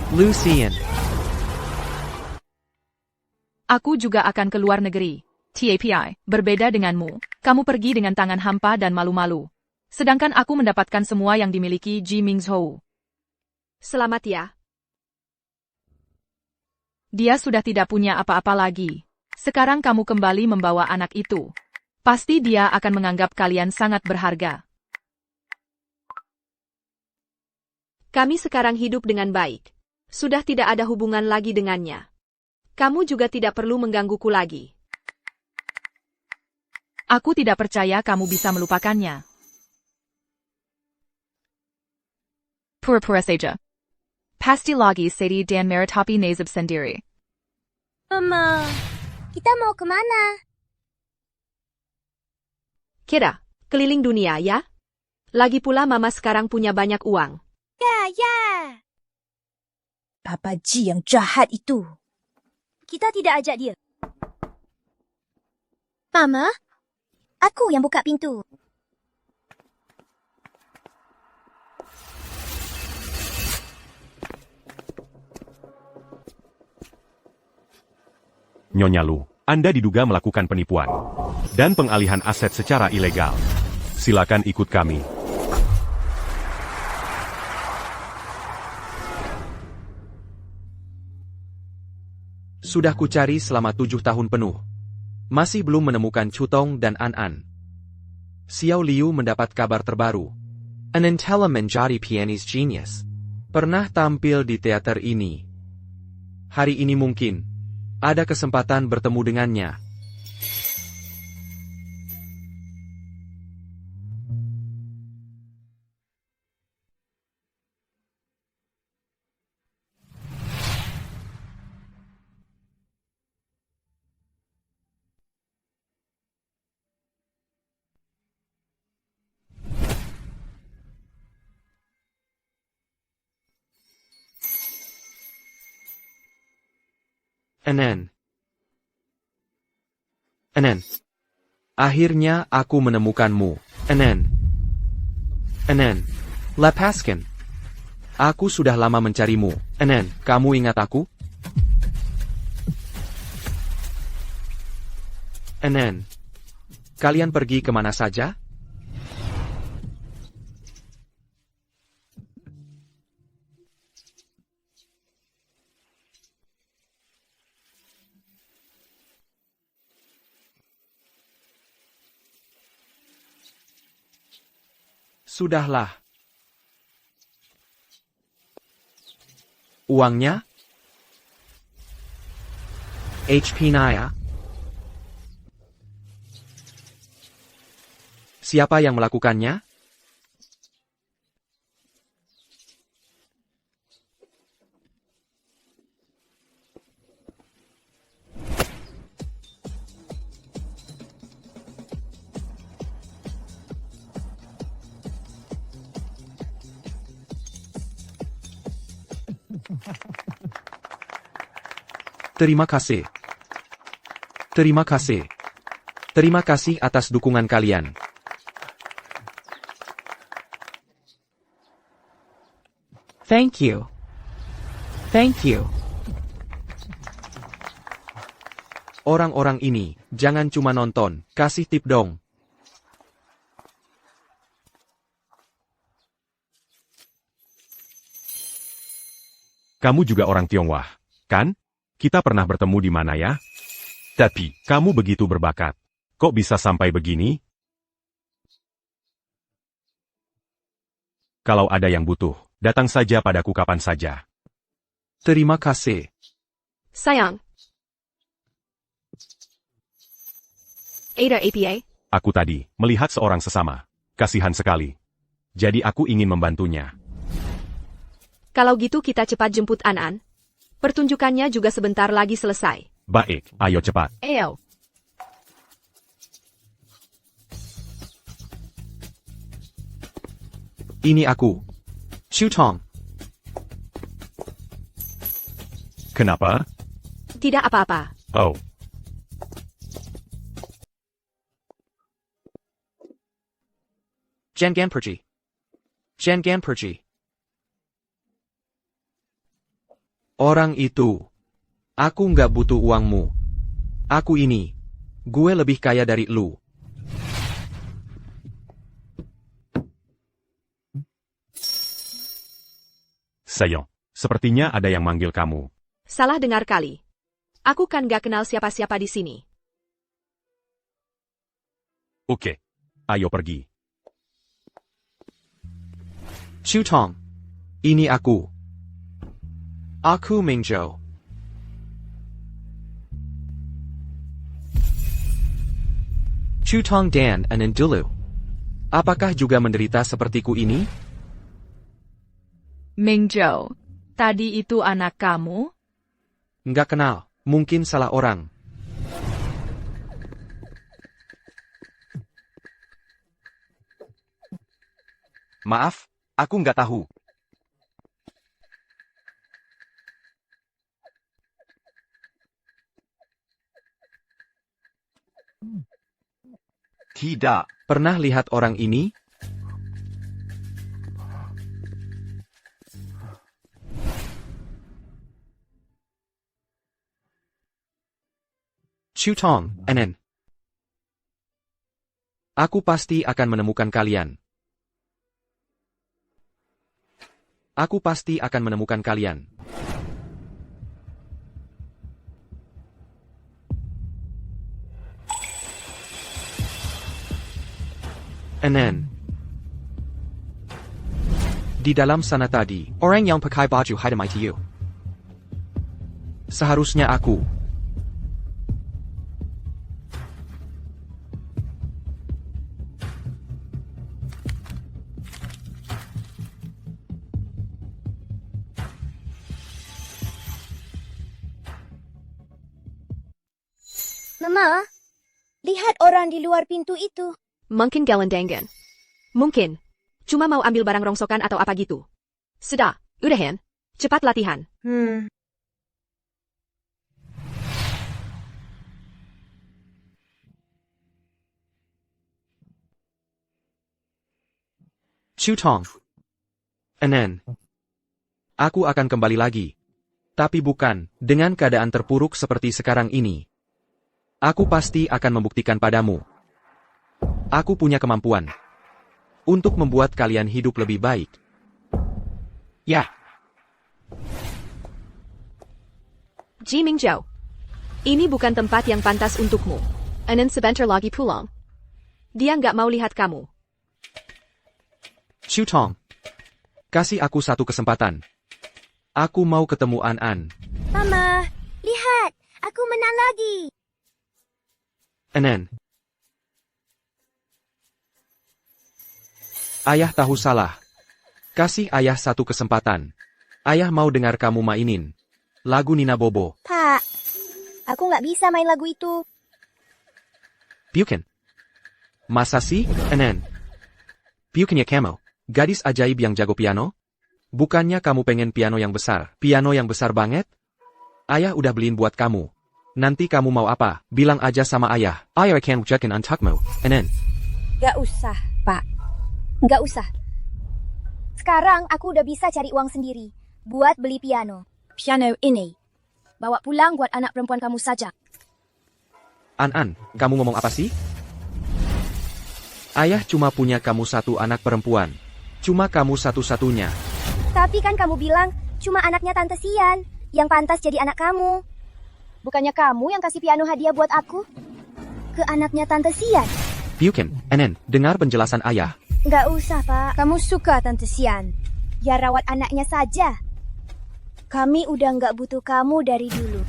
Lucian. Aku juga akan ke luar negeri. TAPI, berbeda denganmu. Kamu pergi dengan tangan hampa dan malu-malu. Sedangkan aku mendapatkan semua yang dimiliki Ji Mingzhou. Selamat ya. Dia sudah tidak punya apa-apa lagi. Sekarang kamu kembali membawa anak itu. Pasti dia akan menganggap kalian sangat berharga. Kami sekarang hidup dengan baik. Sudah tidak ada hubungan lagi dengannya. Kamu juga tidak perlu menggangguku lagi. Aku tidak percaya kamu bisa melupakannya. Pura-pura saja. Pasti lagi sedih dan meratapi nasib sendiri. Mama, kita mau kemana? Kira, keliling dunia ya? Lagi pula mama sekarang punya banyak uang. Ya. Papa Ji yang jahat itu. Kita tidak ajak dia. Mama, aku yang buka pintu. Nyonya Lu, Anda diduga melakukan penipuan dan pengalihan aset secara ilegal. Silakan ikut kami. Sudah kucari selama 7 tahun penuh. Masih belum menemukan Chutong dan An-An. Xiao Liu mendapat kabar terbaru. Anantella menjadi pianis genius. Pernah tampil di teater ini. Hari ini mungkin ada kesempatan bertemu dengannya. Anan. Akhirnya aku menemukanmu. Anan. Lepaskan. Aku sudah lama mencarimu. Anan, kamu ingat aku? Anan. Kalian pergi kemana saja? Sudahlah. Uangnya? HP Naya? Siapa yang melakukannya? Terima kasih. Terima kasih. Terima kasih atas dukungan kalian. Thank you. Thank you. Orang-orang ini, jangan cuma nonton, kasih tip dong. Kamu juga orang Tionghoa, kan? Kita pernah bertemu di mana ya? Tapi, kamu begitu berbakat. Kok bisa sampai begini? Kalau ada yang butuh, datang saja padaku kapan saja. Terima kasih. Sayang. Ada APA? Aku tadi melihat seorang sesama. Kasihan sekali. Jadi aku ingin membantunya. Kalau gitu kita cepat jemput An-An. Pertunjukannya juga sebentar lagi selesai. Baik, ayo cepat. Ayo. Ini aku. Shutong. Kenapa? Tidak apa-apa. Oh, Jangan pergi. Jangan pergi. Orang itu. Aku nggak butuh uangmu. Aku ini. Gue lebih kaya dari lu. Sayang. Sepertinya ada yang manggil kamu. Salah dengar kali. Aku kan gak kenal siapa-siapa di sini. Oke. Ayo pergi. Shutong. Ini aku. Aku Mingzhou. Shutong dan An-An dulu. Apakah juga menderita sepertiku ini? Mingzhou, tadi itu anak kamu? Nggak kenal. Mungkin salah orang. Maaf, aku nggak tahu. Tidak. Pernah lihat orang ini? Shutong, An-An. Aku pasti akan menemukan kalian. Aku pasti akan menemukan kalian. An-An. Di dalam sana tadi, orang yang pakai baju hitam itu. Seharusnya aku. Mama, lihat orang di luar pintu itu. Mungkin Galandangan. Mungkin. Cuma mau ambil barang rongsokan atau apa gitu. Sudah, udahan. Cepat latihan. Shutong. An-An. Aku akan kembali lagi. Tapi bukan dengan keadaan terpuruk seperti sekarang ini. Aku pasti akan membuktikan padamu. Aku punya kemampuan untuk membuat kalian hidup lebih baik. Ya. Ji Mingzhou. Ini bukan tempat yang pantas untukmu. An-An sebentar lagi pulang. Dia nggak mau lihat kamu. Shutong. Kasih aku satu kesempatan. Aku mau ketemu An-An. Mama, lihat. Aku menang lagi. An-An. Ayah tahu salah. Kasih ayah satu kesempatan. Ayah mau dengar kamu mainin lagu Nina Bobo. Pak, aku nggak bisa main lagu itu. Bukan. Masa sih, An-An? Bukannya kamu gadis ajaib yang jago piano? Bukannya kamu pengen piano yang besar? Piano yang besar banget? Ayah udah beliin buat kamu. Nanti kamu mau apa? Bilang aja sama ayah. Ayah akan wujudkan untukmu, An-An. Gak usah, Pak. Gak usah. Sekarang aku udah bisa cari uang sendiri buat beli piano. Piano ini. Bawa pulang buat anak perempuan kamu saja. An-An, kamu ngomong apa sih? Ayah cuma punya kamu satu anak perempuan. Cuma kamu satu-satunya. Tapi kan kamu bilang cuma anaknya Tante Sian yang pantas jadi anak kamu. Bukannya kamu yang kasih piano hadiah buat aku? Ke anaknya Tante Sian? Bukan, An-An, dengar penjelasan ayah. Nggak usah, Pak. Kamu suka Tante Sian. Ya rawat anaknya saja. Kami udah nggak butuh kamu dari dulu.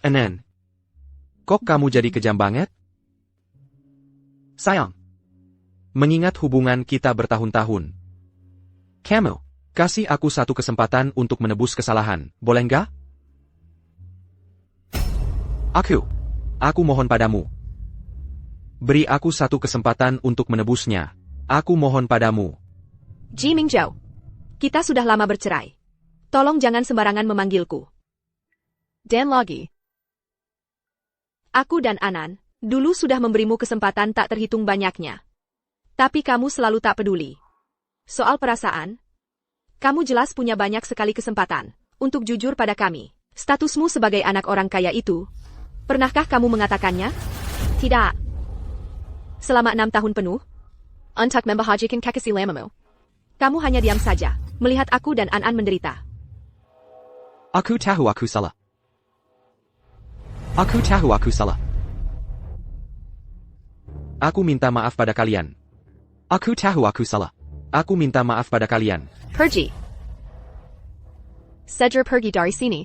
Enen. Kok kamu jadi kejam banget? Sayang. Mengingat hubungan kita bertahun-tahun. Kamu, kasih aku satu kesempatan untuk menebus kesalahan, boleh nggak? Aku mohon padamu. Beri aku satu kesempatan untuk menebusnya. Aku mohon padamu. Ji Mingzhou. Kita sudah lama bercerai. Tolong jangan sembarangan memanggilku. Dan lagi. Aku dan Anan, dulu sudah memberimu kesempatan tak terhitung banyaknya. Tapi kamu selalu tak peduli. Soal perasaan, kamu jelas punya banyak sekali kesempatan untuk jujur pada kami. Statusmu sebagai anak orang kaya itu, pernahkah kamu mengatakannya? Tidak. Selama 6 tahun penuh, untuk membahagiakan kekesilamamu, kamu hanya diam saja, melihat aku dan An-An menderita. Aku tahu aku salah. Aku tahu aku salah. Aku minta maaf pada kalian. Aku tahu aku salah. Aku minta maaf pada kalian. Pergi. Segera pergi dari sini.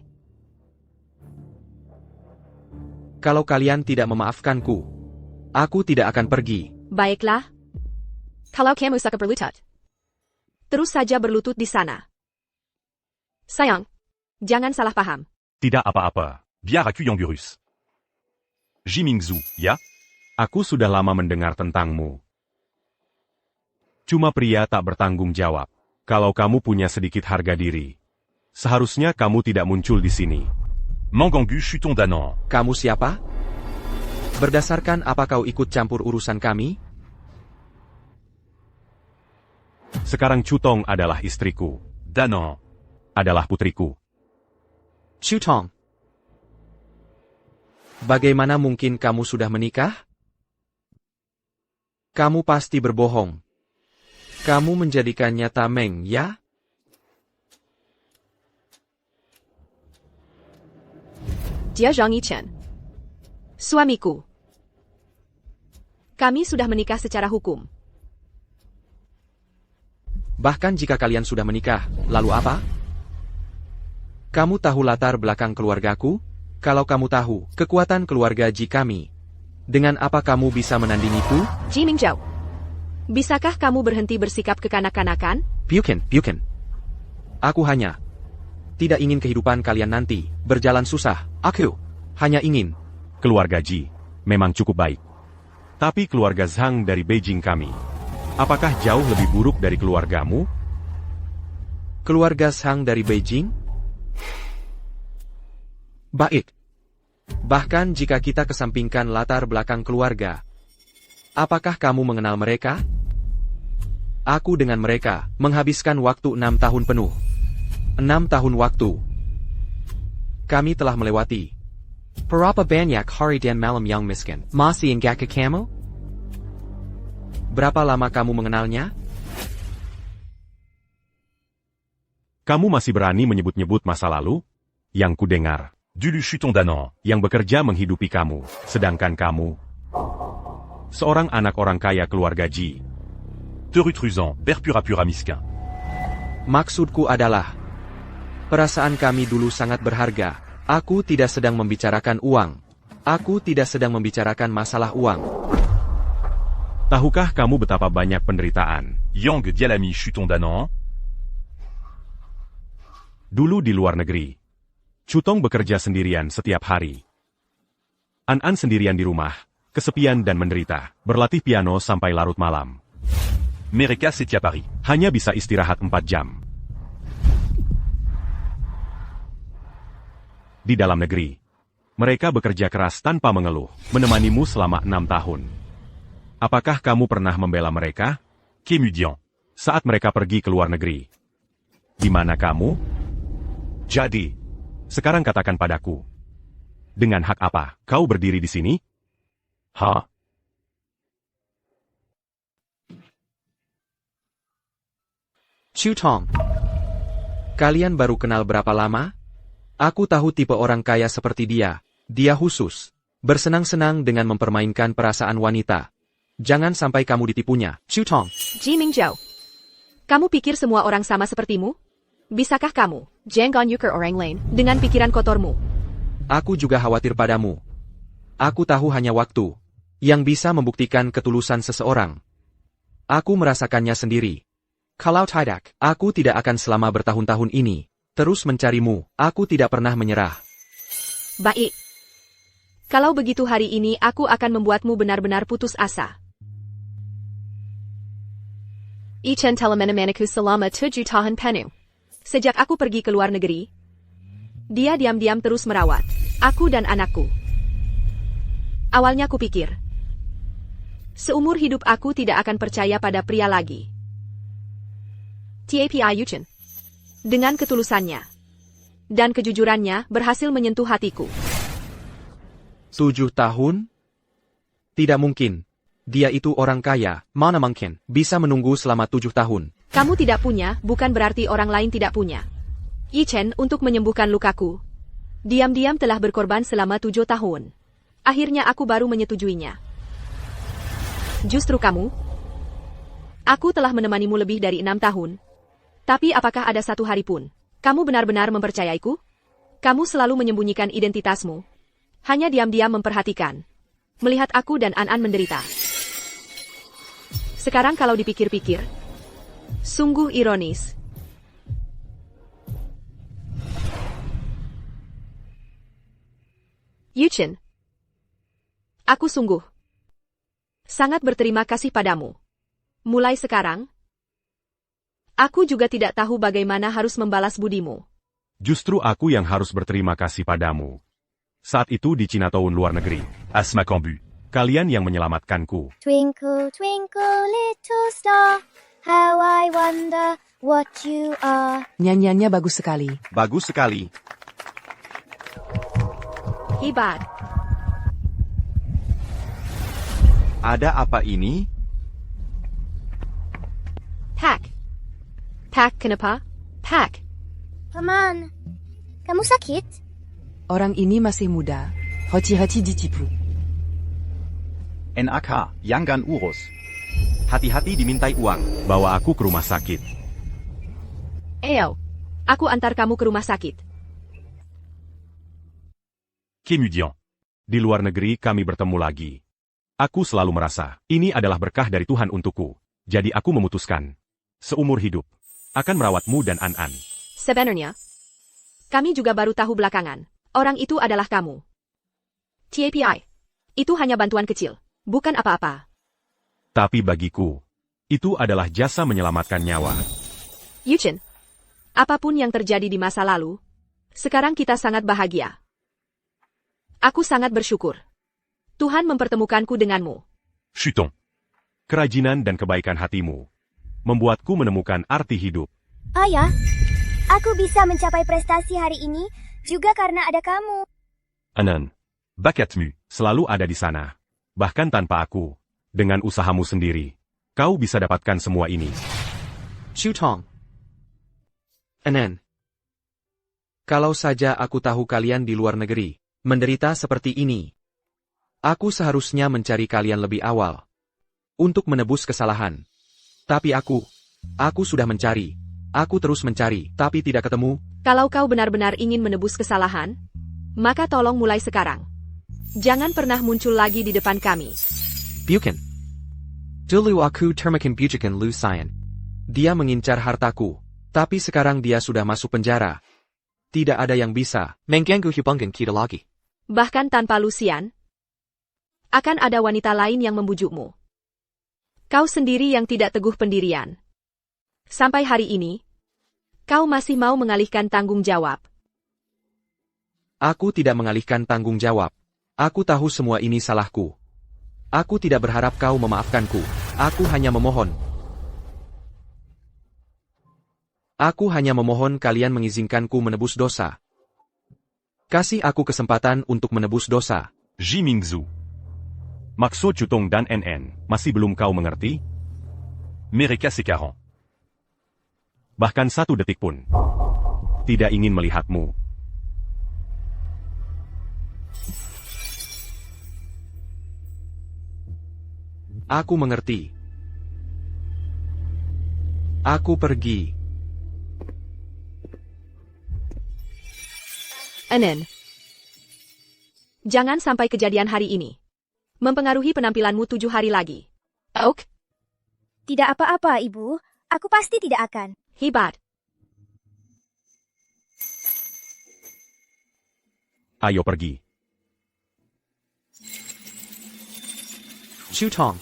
Kalau kalian tidak memaafkanku, aku tidak akan pergi. Baiklah. Kalau kamu suka berlutut, terus saja berlutut di sana. Sayang, jangan salah paham. Tidak apa-apa. Biar aku yang diurus. Ji Mingzhou, ya? Aku sudah lama mendengar tentangmu. Cuma pria tak bertanggung jawab. Kalau kamu punya sedikit harga diri, seharusnya kamu tidak muncul di sini. Manganggu Chuton Danan. Kamu siapa? Berdasarkan apa kau ikut campur urusan kami? Sekarang Chutong adalah istriku. Danan. Adalah putriku. Chutong. Bagaimana mungkin kamu sudah menikah? Kamu pasti berbohong. Kamu menjadikannya tameng, ya? Dia Zhang Yichen. Suamiku. Kami sudah menikah secara hukum. Bahkan jika kalian sudah menikah, lalu apa? Kamu tahu latar belakang keluargaku? Kalau kamu tahu kekuatan keluarga Ji kami, dengan apa kamu bisa menandingiku? Ji Mingzhou. Bisakah kamu berhenti bersikap kekanak-kanakan? Bukan. Aku hanya tidak ingin kehidupan kalian nanti berjalan susah. Aku hanya ingin. Keluarga Ji memang cukup baik. Tapi keluarga Zhang dari Beijing kami, apakah jauh lebih buruk dari keluargamu? Keluarga Zhang dari Beijing? Baik. Bahkan jika kita kesampingkan latar belakang keluarga, apakah kamu mengenal mereka? Aku dengan mereka menghabiskan waktu 6 tahun penuh. 6 tahun waktu. Kami telah melewati berapa banyak hari dan malam yang miskin. Masih ingat ke kamu? Berapa lama kamu mengenalnya? Kamu masih berani menyebut-nyebut masa lalu? Yang kudengar, Dulu Chuton Danan. yang bekerja menghidupi kamu, sedangkan kamu seorang anak orang kaya keluarga Ji. Terutruzan, berpura-pura miskin. Maksudku adalah, perasaan kami dulu sangat berharga. Aku tidak sedang membicarakan uang. Aku tidak sedang membicarakan masalah uang. Tahukah kamu betapa banyak penderitaan Yang Dialami Chuton Danan. dulu di luar negeri? Chutong bekerja sendirian setiap hari. An-An sendirian di rumah, kesepian dan menderita, berlatih piano sampai larut malam. Mereka setiap hari. Hanya bisa istirahat 4 jam. Di dalam negeri, mereka bekerja keras tanpa mengeluh, menemanimu selama 6 tahun. Apakah kamu pernah membela mereka? Kemudian. Saat mereka pergi ke luar negeri. Di mana kamu? Jadi. Sekarang katakan padaku. Dengan hak apa kau berdiri di sini? Ha? Chutong. Kalian baru kenal berapa lama? Aku tahu tipe orang kaya seperti dia. Dia khusus. Bersenang-senang dengan mempermainkan perasaan wanita. Jangan sampai kamu ditipunya. Chutong. Ji Mingzhou. Kamu pikir semua orang sama sepertimu? Bisakah kamu, jangan yuker orang lain, dengan pikiran kotormu? Aku juga khawatir padamu. Aku tahu hanya waktu yang bisa membuktikan ketulusan seseorang. Aku merasakannya sendiri. Kalau tidak, aku tidak akan selama bertahun-tahun ini terus mencarimu. Aku tidak pernah menyerah. Baik. Kalau begitu hari ini aku akan membuatmu benar-benar putus asa. Ichen telemenemaniku selama 7 tahun penuh. Sejak aku pergi ke luar negeri, dia diam-diam terus merawat aku dan anakku. Awalnya kupikir, seumur hidup aku tidak akan percaya pada pria lagi. Tapi Yuchen, dengan ketulusannya dan kejujurannya berhasil menyentuh hatiku. 7 tahun? Tidak mungkin. Dia itu orang kaya, mana mungkin bisa menunggu selama 7 tahun. Kamu tidak punya, bukan berarti orang lain tidak punya. Yichen, untuk menyembuhkan lukaku, diam-diam telah berkorban selama 7 tahun. Akhirnya aku baru menyetujuinya. Justru kamu? Aku telah menemanimu lebih dari 6 tahun. Tapi apakah ada satu hari pun kamu benar-benar mempercayaiku? Kamu selalu menyembunyikan identitasmu. Hanya diam-diam memperhatikan. Melihat aku dan An-An menderita. Sekarang kalau dipikir-pikir, sungguh ironis. Yuchen, aku sungguh sangat berterima kasih padamu. Mulai sekarang, aku juga tidak tahu bagaimana harus membalas budimu. Justru aku yang harus berterima kasih padamu. Saat itu di Chinatown luar negeri, Asma Kombu, kalian yang menyelamatkanku. Twinkle, twinkle, little star, how I wonder what you are. Nyanyiannya bagus sekali. Bagus sekali. Hebat. Ada apa ini? Pak. Pak, kenapa? Pak. Paman, kamu sakit? Orang ini masih muda. Hati-hati ditipu. NAK, Yangan urus. Hati-hati dimintai uang. Bawa aku ke rumah sakit. Ayo, aku antar kamu ke rumah sakit. Kemudian, di luar negeri kami bertemu lagi. Aku selalu merasa, ini adalah berkah dari Tuhan untukku. Jadi aku memutuskan, seumur hidup, akan merawatmu dan An-An. Sebenarnya, kami juga baru tahu belakangan. Orang itu adalah kamu. TAPI. Itu hanya bantuan kecil, bukan apa-apa. Tapi bagiku, itu adalah jasa menyelamatkan nyawa. Yuchen, apapun yang terjadi di masa lalu, sekarang kita sangat bahagia. Aku sangat bersyukur. Tuhan mempertemukanku denganmu. Shutong. Kerajinan dan kebaikan hatimu membuatku menemukan arti hidup. Ayah, aku bisa mencapai prestasi hari ini juga karena ada kamu. An-An, bakatmu selalu ada di sana. Bahkan tanpa aku, dengan usahamu sendiri, kau bisa dapatkan semua ini. Chutong. An-An. Kalau saja aku tahu kalian di luar negeri menderita seperti ini, aku seharusnya mencari kalian lebih awal untuk menebus kesalahan. Tapi aku sudah mencari. Aku terus mencari, tapi tidak ketemu. Kalau kau benar-benar ingin menebus kesalahan, maka tolong mulai sekarang. Jangan pernah muncul lagi di depan kami. Bukan. Dulu aku termakan bujukan Lu Xian. Dia mengincar hartaku, tapi sekarang dia sudah masuk penjara. Tidak ada yang bisa mengganggu hubungan kita lagi. Bahkan tanpa Lucian, akan ada wanita lain yang membujukmu. Kau sendiri yang tidak teguh pendirian. Sampai hari ini, kau masih mau mengalihkan tanggung jawab. Aku tidak mengalihkan tanggung jawab. Aku tahu semua ini salahku. Aku tidak berharap kau memaafkanku. Aku hanya memohon. Aku hanya memohon kalian mengizinkanku menebus dosa. Kasih aku kesempatan untuk menebus dosa. Ji Mingzu. Maksud Chutong dan NN, masih belum kau mengerti? Mereka sekarang. Bahkan 1 detik pun tidak ingin melihatmu. Aku mengerti. Aku pergi. Anen. Jangan sampai kejadian hari ini mempengaruhi penampilanmu 7 hari lagi. Ok, Tidak apa-apa, Ibu. Aku pasti tidak akan. Hebat. Ayo pergi. Chutong.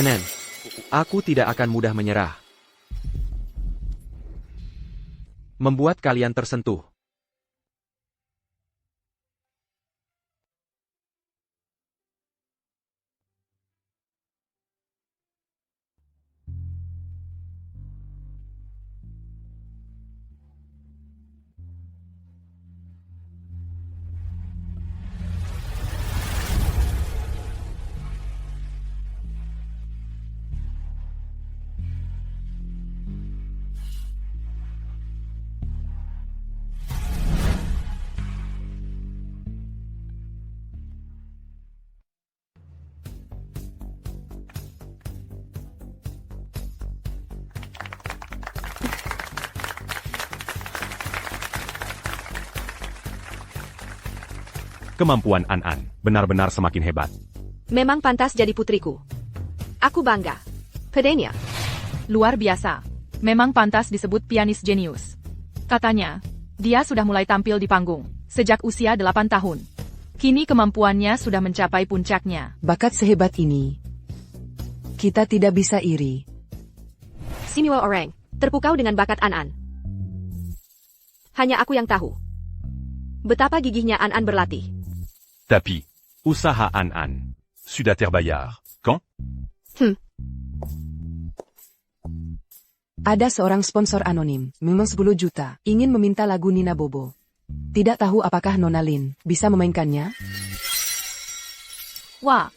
Anen. Aku tidak akan mudah menyerah. Membuat kalian tersentuh. Kemampuan An-An benar-benar semakin hebat. Memang pantas jadi putriku. Aku bangga. Padanya. luar biasa. Memang pantas disebut pianis jenius. Katanya, dia sudah mulai tampil di panggung sejak usia 8 tahun. Kini kemampuannya sudah mencapai puncaknya. Bakat sehebat ini, kita tidak bisa iri. Semua orang terpukau dengan bakat An-An. Hanya aku yang tahu betapa gigihnya An-An berlatih. Tapi, usaha An-An sudah terbayar, kan? Ada seorang sponsor anonim, memang 10 juta, ingin meminta lagu Nina Bobo. Tidak tahu apakah Nona Lin bisa memainkannya? Wah,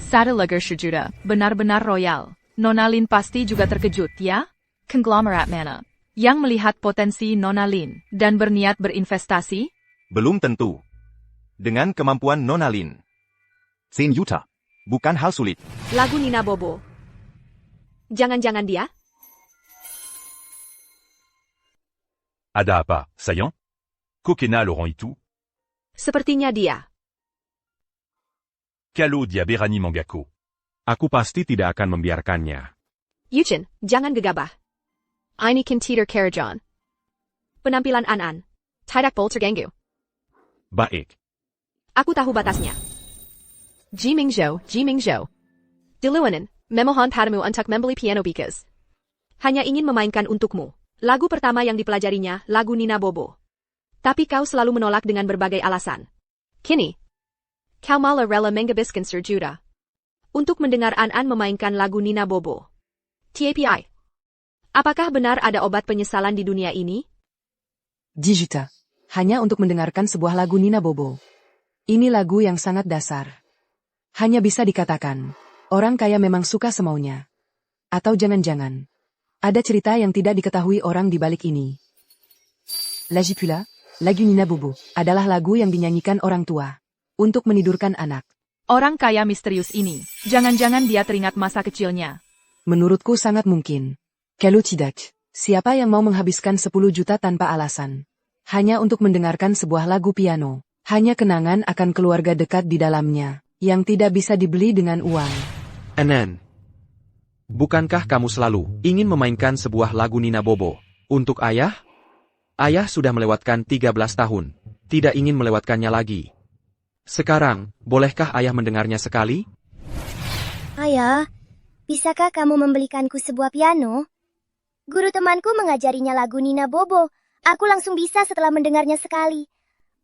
1 juta, benar-benar royal. Nona Lin pasti juga terkejut, ya? Konglomerat mana yang melihat potensi Nona Lin dan berniat berinvestasi? Belum tentu. Dengan kemampuan Nona Lin. 10 Juta. Bukan hal sulit. Lagu Nina Bobo. Jangan-jangan dia? Ada apa, sayang? Coquena Laurent itu? Sepertinya dia. Kalau dia berani Mangako. Aku pasti tidak akan membiarkannya. Yuchen, jangan gegabah. Ini kan Teeter Karajan. Penampilan An-An. Tidak boleh Baik. Aku tahu batasnya. Ji Mingzhou. Diluanan, memohon padamu untuk membeli piano because hanya ingin memainkan untukmu. Lagu pertama yang dipelajarinya, lagu Nina Bobo. Tapi kau selalu menolak dengan berbagai alasan. Kini, kau malah rela menghabiskan Juta untuk mendengar An-An memainkan lagu Nina Bobo. TAPI. Apakah benar ada obat penyesalan di dunia ini? 10 juta. Hanya untuk mendengarkan sebuah lagu Nina Bobo. Ini lagu yang sangat dasar. Hanya bisa dikatakan, orang kaya memang suka semaunya. Atau jangan-jangan, ada cerita yang tidak diketahui orang di balik ini. Lagi pula, lagu Nina Bobo adalah lagu yang dinyanyikan orang tua untuk menidurkan anak. Orang kaya misterius ini, jangan-jangan dia teringat masa kecilnya. Menurutku sangat mungkin. Kalau tidak, siapa yang mau menghabiskan 10 juta tanpa alasan? Hanya untuk mendengarkan sebuah lagu piano. Hanya kenangan akan keluarga dekat di dalamnya, yang tidak bisa dibeli dengan uang. An-An. Bukankah kamu selalu ingin memainkan sebuah lagu Nina Bobo untuk ayah? Ayah sudah melewatkan 13 tahun, tidak ingin melewatkannya lagi. Sekarang, bolehkah ayah mendengarnya sekali? Ayah, bisakah kamu membelikanku sebuah piano? Guru temanku mengajarinya lagu Nina Bobo. Aku langsung bisa setelah mendengarnya sekali.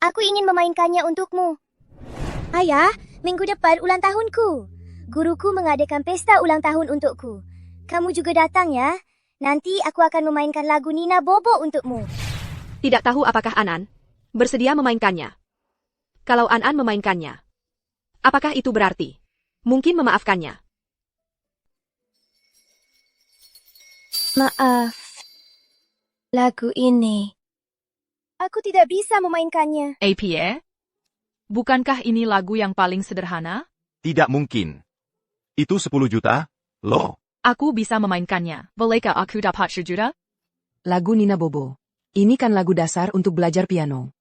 Aku ingin memainkannya untukmu. Ayah, minggu depan ulang tahunku. Guruku mengadakan pesta ulang tahun untukku. Kamu juga datang ya. Nanti aku akan memainkan lagu Nina Bobo untukmu. Tidak tahu apakah An-An bersedia memainkannya. Kalau An-An memainkannya, apakah itu berarti mungkin memaafkannya? Maaf. Lagu ini. Aku tidak bisa memainkannya. APA? Bukankah ini lagu yang paling sederhana? Tidak mungkin. Itu 10 juta? Loh. Aku bisa memainkannya. Bolehkah aku dapat 1 juta? Lagu Nina Bobo. Ini kan lagu dasar untuk belajar piano.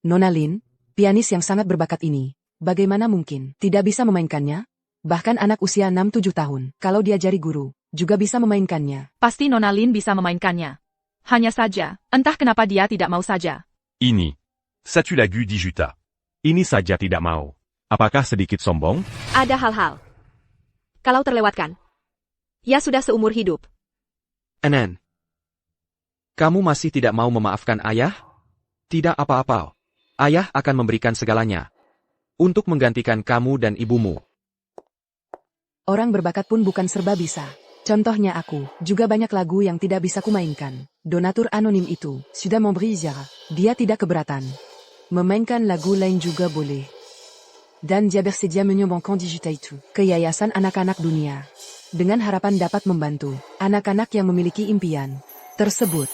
Nona Lin, pianis yang sangat berbakat ini, bagaimana mungkin tidak bisa memainkannya? Bahkan anak usia 6-7 tahun, kalau diajari guru, juga bisa memainkannya. Pasti Nona Lin bisa memainkannya. Hanya saja, entah kenapa dia tidak mau saja. Ini. Ça-tu la gu di Juta. Ini saja tidak mau. Apakah sedikit sombong? Ada hal-hal. Kalau terlewatkan. Ya sudah seumur hidup. Anan. Kamu masih tidak mau memaafkan ayah? Tidak apa-apa. Ayah akan memberikan segalanya. Untuk menggantikan kamu dan ibumu. Orang berbakat pun bukan serba bisa. Contohnya aku, juga banyak lagu yang tidak bisa kumainkan. Donatur anonim itu, sudah memberi ziarah. Dia tidak keberatan. Memainkan lagu lain juga boleh. Dan dia bersedia menyumbangkan di Juta itu ke Yayasan Anak-Anak Dunia. Dengan harapan dapat membantu anak-anak yang memiliki impian tersebut.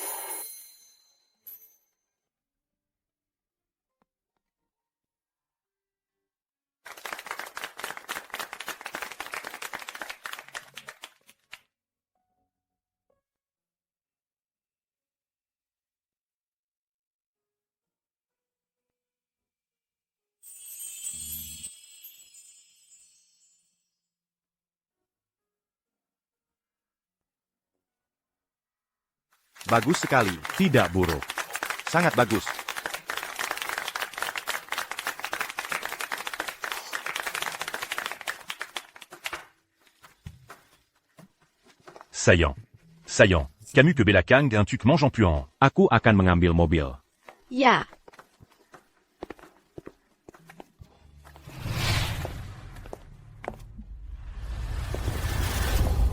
Bagus sekali. Tidak buruk. Sangat bagus. Saillant. Saillant. Camus que Belakang d'un tuc mange en puant. Aku akan mengambil mobil. Ya.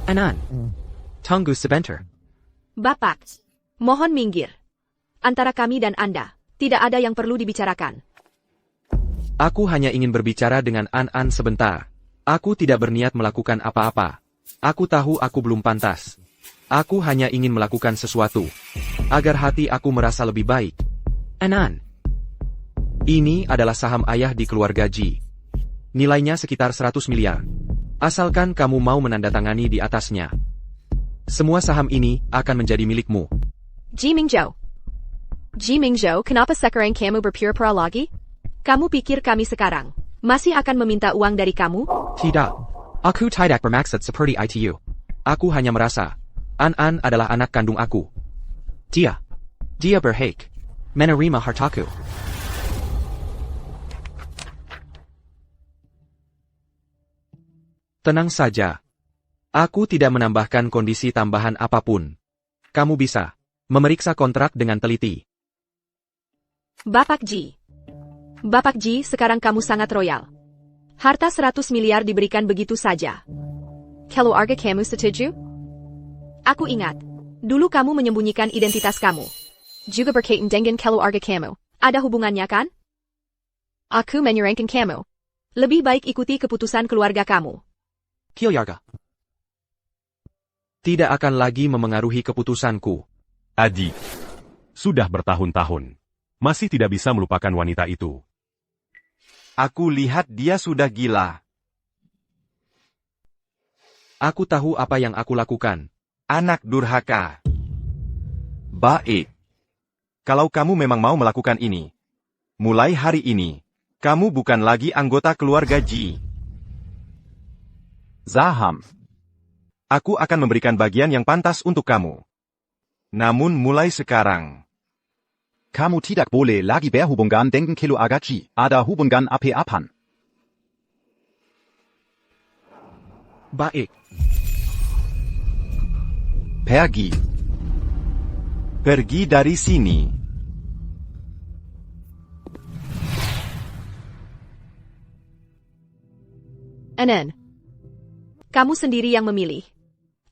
Anan. Tunggu sebentar. Bapak. Mohon minggir. Antara kami dan Anda, tidak ada yang perlu dibicarakan. Aku hanya ingin berbicara dengan An-An sebentar. Aku tidak berniat melakukan apa-apa. Aku tahu aku belum pantas. Aku hanya ingin melakukan sesuatu. Agar hati aku merasa lebih baik. An-An. Ini adalah saham ayah di keluarga Ji. Nilainya sekitar 100 miliar. Asalkan kamu mau menandatangani di atasnya. Semua saham ini akan menjadi milikmu. Ji Mingzhou. Ji Mingzhou, kenapa sekarang kamu berpura-pura lagi? Kamu pikir kami sekarang masih akan meminta uang dari kamu? Tidak. Aku tidak bermaksud seperti itu. Aku hanya merasa, An-An adalah anak kandung aku. Dia berhak menerima hartaku. Tenang saja. Aku tidak menambahkan kondisi tambahan apapun. Kamu bisa memeriksa kontrak dengan teliti. Bapak Ji. Bapak Ji, sekarang kamu sangat royal. Harta 100 miliar diberikan begitu saja. Keluarga kamu setuju? Aku ingat. Dulu kamu menyembunyikan identitas kamu. Juga berkaitan dengan keluarga kamu. Ada hubungannya kan? Aku menyerangkan kamu. Lebih baik ikuti keputusan keluarga kamu. Keluarga tidak akan lagi memengaruhi keputusanku. Adik. Sudah bertahun-tahun. Masih tidak bisa melupakan wanita itu. Aku lihat dia sudah gila. Aku tahu apa yang aku lakukan. Anak durhaka. Baik. Kalau kamu memang mau melakukan ini, mulai hari ini, kamu bukan lagi anggota keluarga Ji. Saham. Aku akan memberikan bagian yang pantas untuk kamu. Namun mulai sekarang, Kamu tidak boleh lagi berhubungan dengan keluarga Ji. Ada hubungan apa-apaan. Baik. pergi. Pergi dari sini. Anan. Kamu sendiri yang memilih.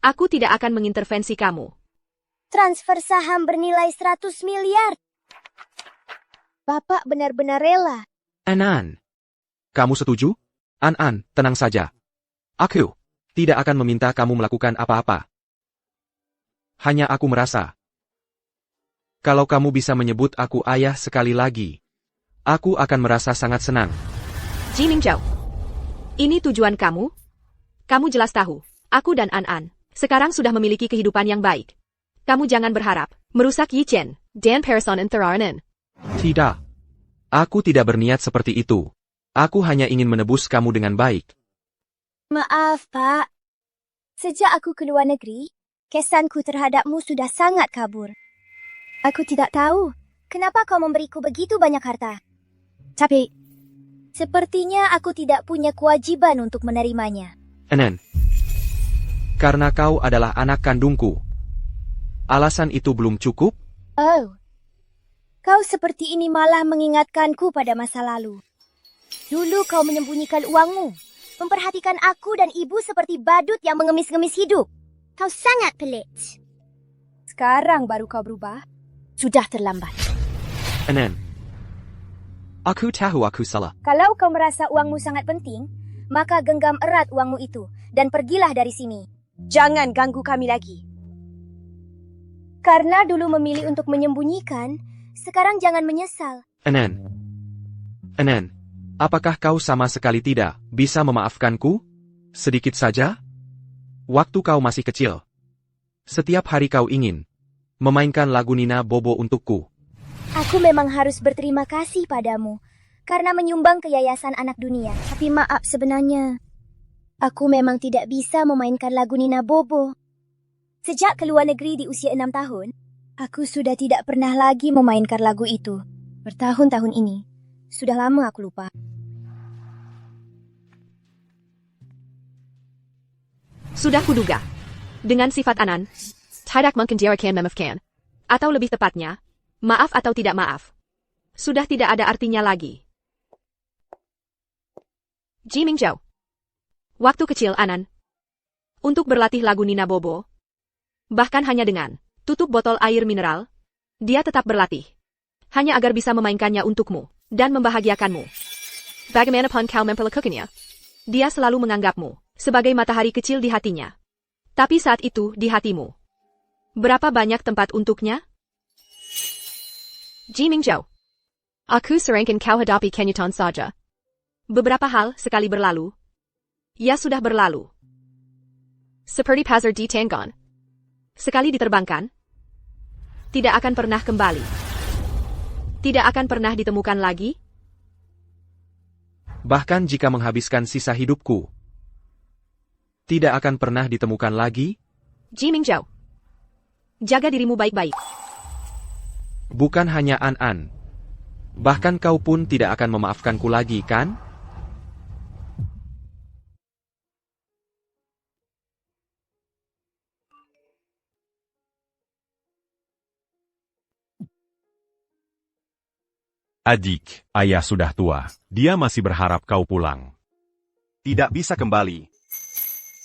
Aku tidak akan mengintervensi kamu. Transfer saham bernilai 100 miliar. Bapak benar-benar rela. Anan. Kamu setuju? An-An, tenang saja. Aku tidak akan meminta kamu melakukan apa-apa. Hanya aku merasa, kalau kamu bisa menyebut aku ayah sekali lagi, aku akan merasa sangat senang. Ji Mingzhou. Ini tujuan kamu? Kamu jelas tahu, aku dan An-An sekarang sudah memiliki kehidupan yang baik. Kamu jangan berharap merusak Yi Chen dan Parison Interanen. Tidak. Aku tidak berniat seperti itu. Aku hanya ingin menebus kamu dengan baik. Maaf, Pak. Sejak aku ke luar negeri, kesanku terhadapmu sudah sangat kabur. Aku tidak tahu kenapa kau memberiku begitu banyak harta. Tapi, sepertinya aku tidak punya kewajiban untuk menerimanya. Anan. Karena kau adalah anak kandungku. Alasan itu belum cukup? Oh, kau seperti ini malah mengingatkanku pada masa lalu. Dulu kau menyembunyikan uangmu, memperhatikan aku dan ibu seperti badut yang mengemis-ngemis hidup. Kau sangat pelit. Sekarang baru kau berubah? Sudah terlambat. Anan. Aku tahu aku salah. Kalau kau merasa uangmu sangat penting, maka genggam erat uangmu itu dan pergilah dari sini. Jangan ganggu kami lagi. Karena dulu memilih untuk menyembunyikan, sekarang jangan menyesal. Anan. Anan. Apakah kau sama sekali tidak bisa memaafkanku? Sedikit saja? Waktu kau masih kecil. Setiap hari kau ingin memainkan lagu Nina Bobo untukku. Aku memang harus berterima kasih padamu karena menyumbang ke Yayasan Anak Dunia. Tapi maaf sebenarnya, aku memang tidak bisa memainkan lagu Nina Bobo. Sejak keluar negeri di usia 6 tahun, aku sudah tidak pernah lagi memainkan lagu itu. Bertahun-tahun ini, sudah lama aku lupa. Sudah kuduga. Dengan sifat Anan, tidak mungkin dia akan memaafkan. Atau lebih tepatnya, maaf atau tidak maaf. Sudah tidak ada artinya lagi. Ji Mingjou. Waktu kecil Anan. Untuk berlatih lagu Nina Bobo. Bahkan hanya dengan tutup botol air mineral, dia tetap berlatih. Hanya agar bisa memainkannya untukmu dan membahagiakanmu. Bagaimanapun kau memperlakukannya, dia selalu menganggapmu sebagai matahari kecil di hatinya. Tapi saat itu di hatimu, berapa banyak tempat untuknya? Ji Mingjou. Aku sering kau hadapi kenyataan saja. Beberapa hal sekali berlalu. Ya sudah berlalu. Seperti pasar di Tanggon. Sekali diterbangkan, tidak akan pernah kembali. Tidak akan pernah ditemukan lagi. Bahkan jika menghabiskan sisa hidupku, tidak akan pernah ditemukan lagi. Ji Mingjou. Jaga dirimu baik-baik. Bukan hanya An-An. Bahkan kau pun tidak akan memaafkanku lagi, kan? Adik, ayah sudah tua. Dia masih berharap kau pulang. Tidak bisa kembali.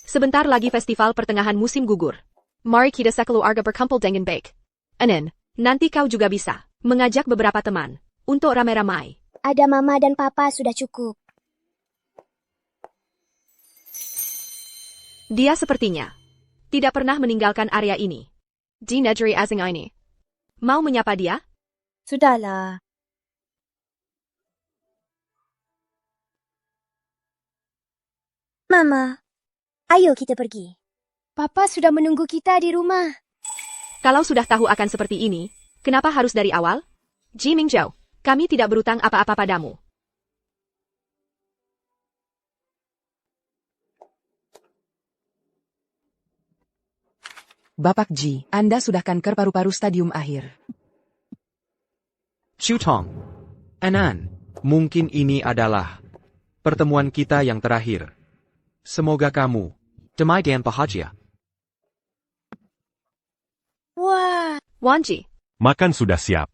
Sebentar lagi festival pertengahan musim gugur. Mari kita sekeluarga berkumpul dengan baik. Anan, nanti kau juga bisa mengajak beberapa teman untuk ramai-ramai. Ada mama dan papa sudah cukup. Dia sepertinya tidak pernah meninggalkan area ini. Di negeri asing ini. Mau menyapa dia? Sudahlah. Mama, ayo kita pergi. Papa sudah menunggu kita di rumah. Kalau sudah tahu akan seperti ini, kenapa harus dari awal? Ji Mingjou, kami tidak berutang apa-apa padamu. Bapak Ji, Anda sudah kanker paru-paru stadium akhir. Shutong. Anan, mungkin ini adalah pertemuan kita yang terakhir. Semoga kamu damai dan bahagia. Wah, Wan Ji, Makan sudah siap.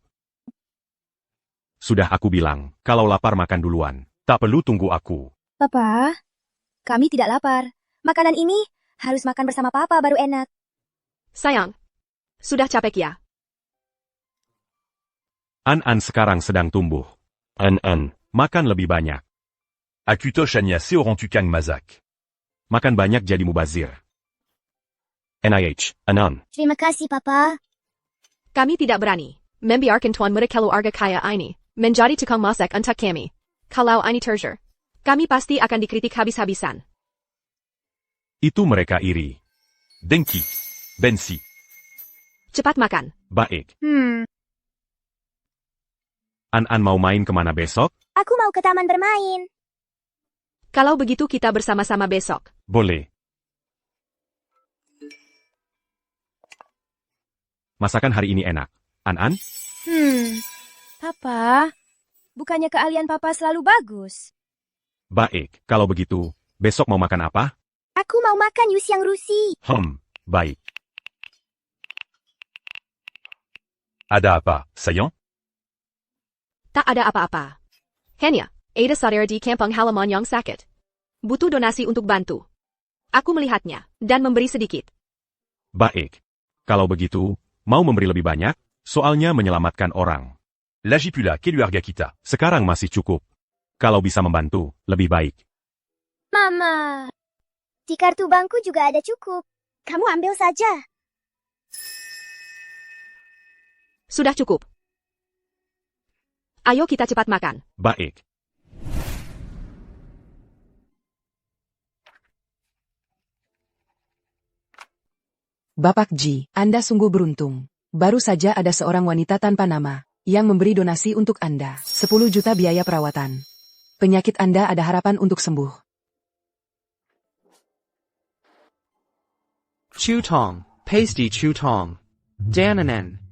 Sudah aku bilang, kalau lapar makan duluan. Tak perlu tunggu aku. Papa, kami tidak lapar. Makanan ini harus makan bersama Papa baru enak. sayang. Sudah capek ya? An-An sekarang sedang tumbuh. An-An, makan lebih banyak. Akutosh Agnasé Orantukang Mazak. Makan banyak jadi mubazir. NIH, An-An. Terima kasih, Papa. Kami tidak berani membiarkan tuan muda keluarga kaya ini menjadi tukang masak untuk kami. Kalau ini terjadi, kami pasti akan dikritik habis-habisan. Itu mereka iri. Denki. Bensi. Cepat makan. Baik. An mau main kemana besok? Aku mau ke taman bermain. Kalau begitu kita bersama-sama besok. Boleh. Masakan hari ini enak. An? Papa, bukannya keahlian Papa selalu bagus? Baik, kalau begitu, besok mau makan apa? Aku mau makan yusyang rusi. Baik. Ada apa, sayang? Tak ada apa-apa. Hanya, ada saudara di kampung halaman yang sakit. Butuh donasi untuk bantu. Aku melihatnya, dan memberi sedikit. Baik. Kalau begitu, mau memberi lebih banyak, soalnya menyelamatkan orang. Lagi pula keluarga kita. Sekarang masih cukup. Kalau bisa membantu, lebih baik. Mama, di kartu bankku juga ada cukup. Kamu ambil saja. Sudah cukup. Ayo kita cepat makan. Baik. Bapak Ji, Anda sungguh beruntung. Baru saja ada seorang wanita tanpa nama yang memberi donasi untuk Anda. 10 juta biaya perawatan. Penyakit Anda ada harapan untuk sembuh. Chu Tong, Pasty Chu Tong. Dananen.